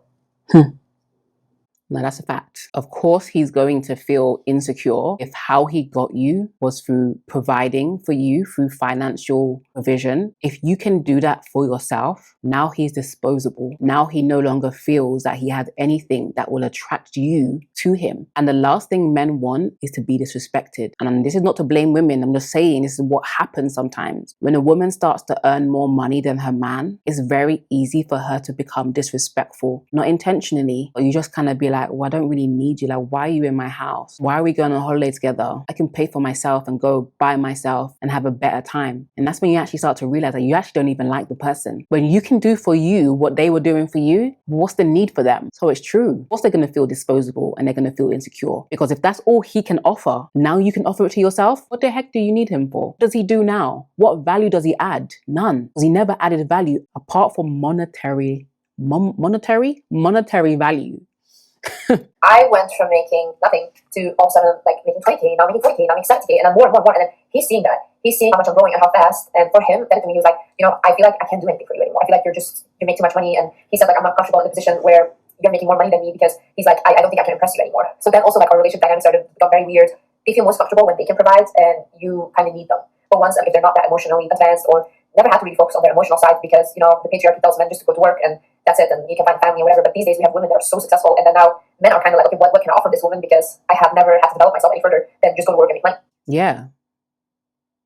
Now that's a fact. Of course, he's going to feel insecure if how he got you was through providing for you through financial provision. If you can do that for yourself, now he's disposable. Now he no longer feels that he has anything that will attract you to him. And the last thing men want is to be disrespected. And this is not to blame women. I'm just saying this is what happens sometimes. When a woman starts to earn more money than her man, it's very easy for her to become disrespectful. Not intentionally, but you just kind of be like, well, I don't really need you. Like, why are you in my house? Why are we going on holiday together? I can pay for myself and go by myself and have a better time. And that's when you actually start to realize that you actually don't even like the person. When you can do for you what they were doing for you, what's the need for them? So it's true. Of course, they're going to feel disposable and they're going to feel insecure. Because if that's all he can offer, now you can offer it to yourself. What the heck do you need him for? What does he do now? What value does he add? None. Because he never added value apart from monetary value. I went from making nothing to all of a sudden like making 20K, now making 40K, now making 70K, and then more. And then he's seeing that. He's seeing how much I'm growing and how fast. And for him, then to me, he was like, I feel like I can't do anything for you anymore. I feel like you make too much money. And he said like, I'm not comfortable in the position where you're making more money than me because he's like, I don't think I can impress you anymore. So then also like our relationship dynamics started to become very weird. They feel most comfortable when they can provide and you kind of need them. But once if they're not that emotionally advanced or never had to really focus on their emotional side because, the patriarchy tells men just to go to work and that's it, and you can find family or whatever. But these days we have women that are so successful, and then now men are kind of like, okay, what can I offer this woman? Because I have never had to develop myself any further than just go to work and make money. Yeah,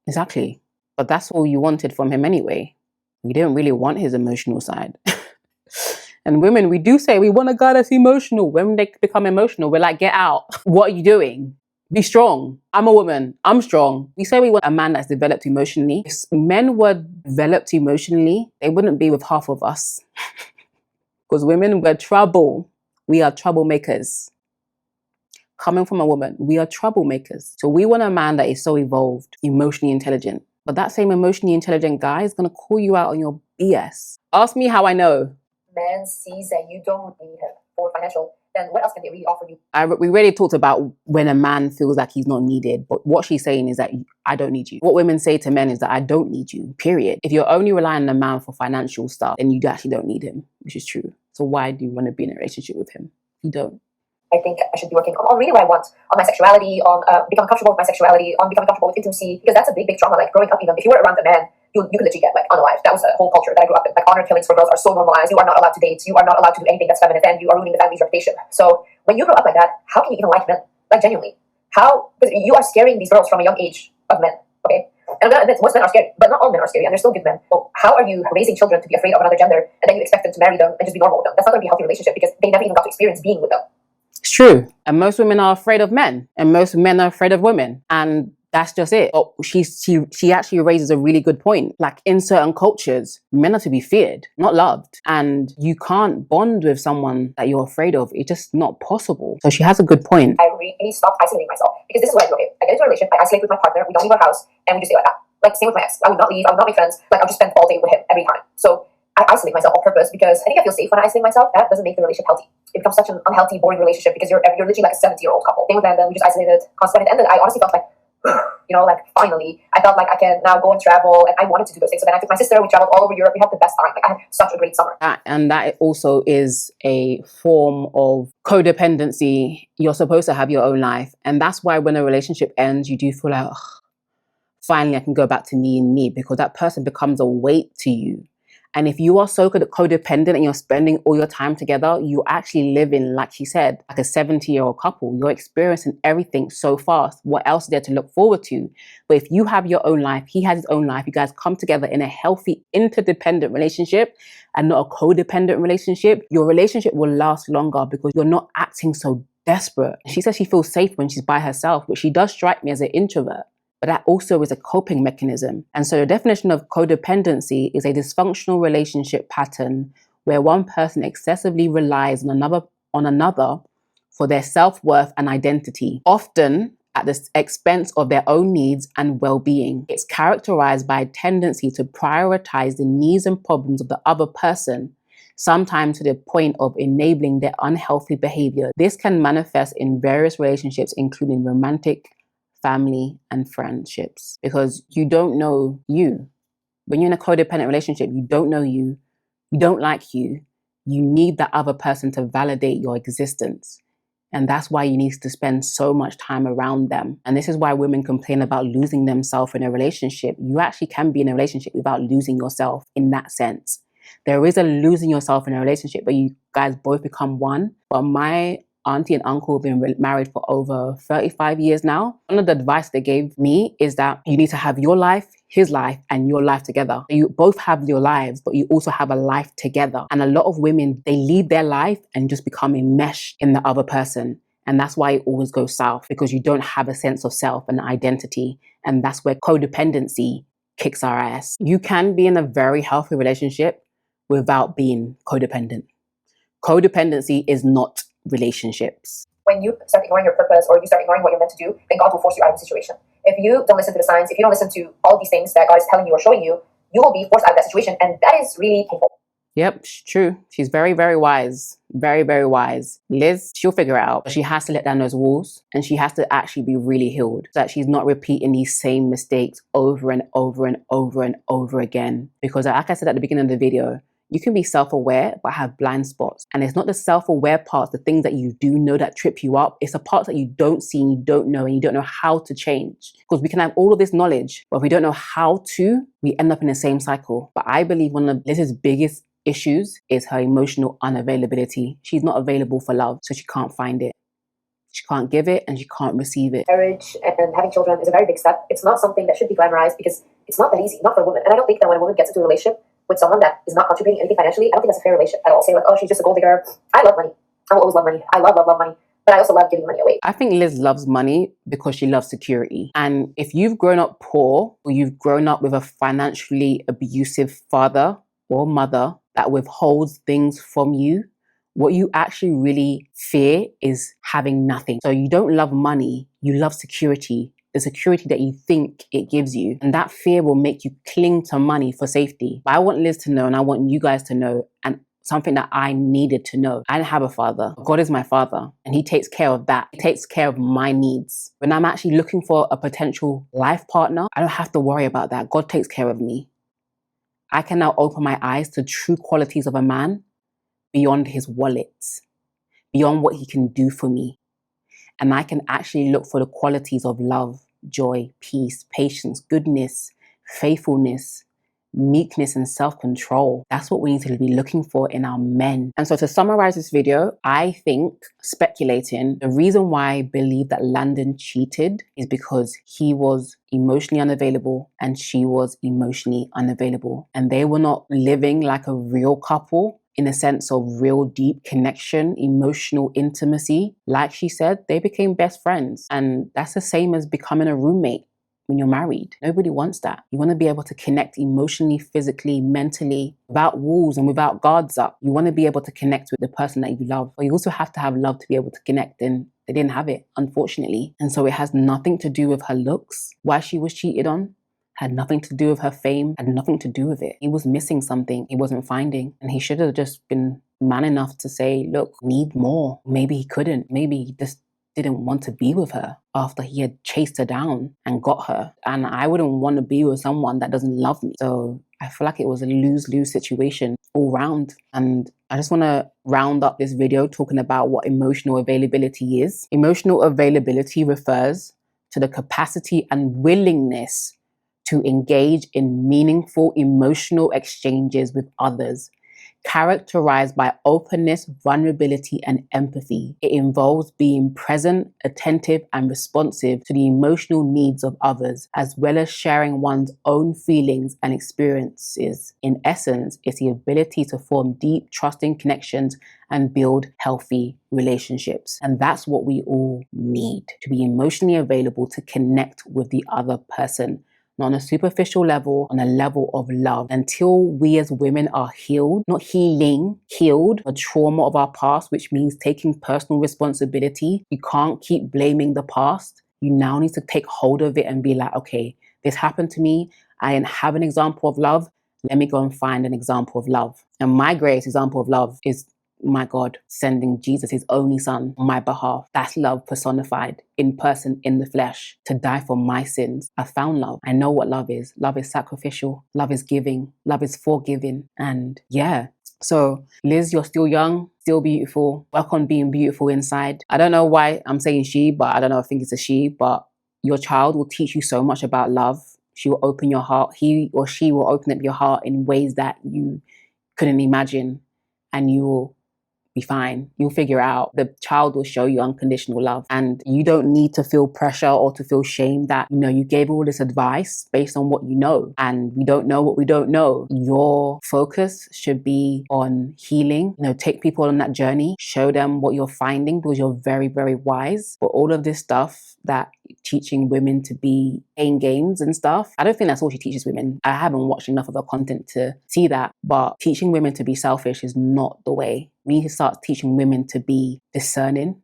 exactly. But that's all you wanted from him anyway. You didn't really want his emotional side. And women, we do say we want a guy that's emotional. When they become emotional, we're like, get out. What are you doing? Be strong. I'm a woman. I'm strong. We say we want a man that's developed emotionally. If men were developed emotionally, they wouldn't be with half of us. Because women, we're trouble. We are troublemakers. coming from a woman, we are troublemakers. So we want a man that is so evolved, emotionally intelligent. But that same emotionally intelligent guy is going to call you out on your BS. Ask me how I know. Man sees that you don't need him for financial, then what else can they really offer you? We already talked about when a man feels like he's not needed, but what she's saying is that I don't need you. What women say to men is that I don't need you, period. If you're only relying on a man for financial stuff, then you actually don't need him, which is true. So why do you want to be in a relationship with him? You don't. I think I should be working on really what I want, on my sexuality, on becoming comfortable with my sexuality, on becoming comfortable with intimacy, because that's a big trauma. Like growing up, even if you were around a man, you could literally get like unalived. That was a whole culture that I grew up in. Like honor killings for girls are so normalized. You are not allowed to date. You are not allowed to do anything that's feminine, and you are ruining the family's reputation. So when you grow up like that, how can you even like men? Like genuinely, how? Because you are scaring these girls from a young age of men. Okay, and I'm gonna admit most men are scary, but not all men are scary, and they're still good men. Well, how are you raising children to be afraid of another gender, and then you expect them to marry them and just be normal with them? That's not gonna be a healthy relationship because they never even got to experience being with them. It's true. And most women are afraid of men, and most men are afraid of women. And that's just it. But she actually raises a really good point. Like in certain cultures, men are to be feared, not loved. And you can't bond with someone that you're afraid of. It's just not possible. So she has a good point. I really stopped isolating myself because this is what I do. Okay, I get into a relationship, I isolate with my partner, we don't leave our house, and we just stay like that. Like same with my ex. I would not leave, I would not make friends. Like I would just spend all day with him every time. So I isolate myself on purpose because I think I feel safe when I isolate myself. That doesn't make the relationship healthy. It becomes such an unhealthy, boring relationship because you're literally like a 70-year-old couple. Same with them, then we just isolated, constantly. And then I honestly felt like, you know, like finally, I felt like I can now go and travel, and I wanted to do those things. So then I took my sister, we traveled all over Europe, we had the best time. Like I had such a great summer. And that also is a form of codependency. You're supposed to have your own life. And that's why when a relationship ends, you do feel like, finally I can go back to me and me, because that person becomes a weight to you. And if you are so codependent and you're spending all your time together, you actually live in, like she said, like a 70-year-old couple. You're experiencing everything so fast. What else is there to look forward to? But if you have your own life, he has his own life, you guys come together in a healthy, interdependent relationship and not a codependent relationship, your relationship will last longer because you're not acting so desperate. She says she feels safe when she's by herself, but she does strike me as an introvert. But that also is a coping mechanism. And so the definition of codependency is a dysfunctional relationship pattern where one person excessively relies on another for their self-worth and identity, often at the expense of their own needs and well-being. It's characterized by a tendency to prioritize the needs and problems of the other person, sometimes to the point of enabling their unhealthy behavior. This can manifest in various relationships, including romantic, family, and friendships, because you don't know you. When you're in a codependent relationship, you don't know you don't like you need that other person to validate your existence. And that's why you need to spend so much time around them. And this is why women complain about losing themselves in a relationship. You actually can be in a relationship without losing yourself in that sense. There is a losing yourself in a relationship, but you guys both become one. But my auntie and uncle have been married for over 35 years now. One of the advice they gave me is that you need to have your life, his life, and your life together. You both have your lives, but you also have a life together. And a lot of women, they lead their life and just become enmeshed in the other person. And that's why it always goes south, because you don't have a sense of self and identity. And that's where codependency kicks our ass. You can be in a very healthy relationship without being codependent. Codependency is not relationships. When you start ignoring your purpose or you start ignoring what you're meant to do, then God will force you out of the situation. If you don't listen to the signs, if you don't listen to all these things that God is telling you or showing you, you will be forced out of that situation, and that is really painful. Yep, true. She's very, very wise. Very, very wise. Liz, she'll figure it out. She has to let down those walls, and she has to actually be really healed so that she's not repeating these same mistakes over and over and over and over again. Because like I said at the beginning of the video, you can be self-aware, but have blind spots. And it's not the self-aware parts, the things that you do know that trip you up. It's the parts that you don't see and you don't know, and you don't know how to change. Because we can have all of this knowledge, but if we don't know how to, we end up in the same cycle. But I believe one of Liz's biggest issues is her emotional unavailability. She's not available for love, so she can't find it. She can't give it and she can't receive it. Marriage and having children is a very big step. It's not something that should be glamorized because it's not that easy, not for a woman. And I don't think that when a woman gets into a relationship with someone that is not contributing anything financially, I don't think that's a fair relationship at all. Say like, oh, she's just a gold digger. I love money. I will always love money. I love money. But I also love giving money away. I think Liz loves money because she loves security. And if you've grown up poor, or you've grown up with a financially abusive father or mother that withholds things from you, What you actually really fear is having nothing. So you don't love money, you love security, the security that you think it gives you. And that fear will make you cling to money for safety. But I want Liz to know, and I want you guys to know, and something that I needed to know. I didn't have a father. God is my father, and he takes care of that. He takes care of my needs. When I'm actually looking for a potential life partner, I don't have to worry about that. God takes care of me. I can now open my eyes to true qualities of a man beyond his wallet, beyond what he can do for me. And I can actually look for the qualities of love, joy, peace, patience, goodness, faithfulness, meekness, and self-control. That's what we need to be looking for in our men. And so to summarize this video, I think, speculating, the reason why I believe that Landon cheated is because he was emotionally unavailable and she was emotionally unavailable. And they were not living like a real couple in a sense of real deep connection, emotional intimacy. Like she said, they became best friends. And that's the same as becoming a roommate when you're married. Nobody wants that. You want to be able to connect emotionally, physically, mentally, without walls and without guards up. You want to be able to connect with the person that you love. But you also have to have love to be able to connect, and they didn't have it, unfortunately. And so it has nothing to do with her looks, why she was cheated on. Had nothing to do with her fame, had nothing to do with it. He was missing something he wasn't finding. And he should have just been man enough to say, look, need more. Maybe he couldn't. Maybe he just didn't want to be with her after he had chased her down and got her. And I wouldn't want to be with someone that doesn't love me. So I feel like it was a lose-lose situation all round. And I just want to round up this video talking about what emotional availability is. Emotional availability refers to the capacity and willingness to engage in meaningful emotional exchanges with others, characterized by openness, vulnerability, and empathy. It involves being present, attentive, and responsive to the emotional needs of others, as well as sharing one's own feelings and experiences. In essence, it's the ability to form deep, trusting connections and build healthy relationships. And that's what we all need, to be emotionally available to connect with the other person. Not on a superficial level, on a level of love. Until we as women are healed, not healing, healed the trauma of our past, which means taking personal responsibility. You can't keep blaming the past. You now need to take hold of it and be like, okay, this happened to me. I didn't have an example of love. Let me go and find an example of love. And my greatest example of love is, my God, sending Jesus, his only son, on my behalf. That's love personified in person, in the flesh, to die for my sins. I found love. I know what love is. Love is sacrificial. Love is giving. Love is forgiving. And yeah. So Liz, you're still young, still beautiful. Work on being beautiful inside. I don't know why I'm saying she, but I don't know, I think it's a she, but your child will teach you so much about love. She will open your heart. He or she will open up your heart in ways that you couldn't imagine. And you will be fine. You'll figure out. The child will show you unconditional love, and you don't need to feel pressure or to feel shame that, you know, you gave all this advice based on what you know, and we don't know what we don't know. Your focus should be on healing. You know, take people on that journey, show them what you're finding, because you're very, very wise. But all of this stuff that teaching women to be playing games and stuff, I don't think that's all she teaches women. I haven't watched enough of her content to see that, but teaching women to be selfish is not the way. We need to start teaching women to be discerning,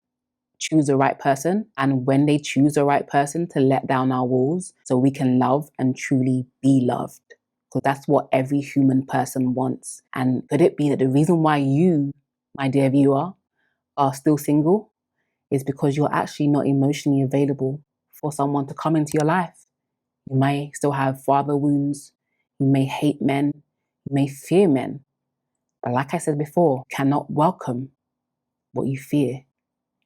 choose the right person, and when they choose the right person, to let down our walls so we can love and truly be loved. Because that's what every human person wants. And could it be that the reason why you, my dear viewer, are still single is because you're actually not emotionally available for someone to come into your life? You may still have father wounds, you may hate men, you may fear men. But like I said before, cannot welcome what you fear.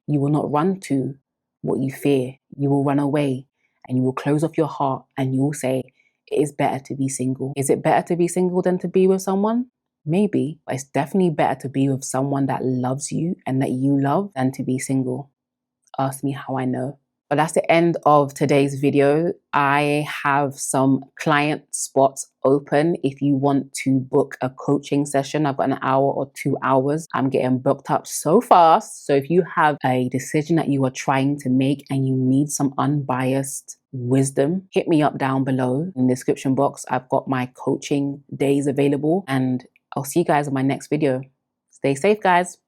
You will not run to what you fear. You will run away and you will close off your heart and you will say, it is better to be single. Is it better to be single than to be with someone? Maybe, but it's definitely better to be with someone that loves you and that you love than to be single. Ask me how I know. But that's the end of today's video. I have some client spots open if you want to book a coaching session. I've got an hour or 2 hours. I'm getting booked up so fast. So if you have a decision that you are trying to make and you need some unbiased wisdom, hit me up down below in the description box. I've got my coaching days available, and I'll see you guys in my next video. Stay safe, guys.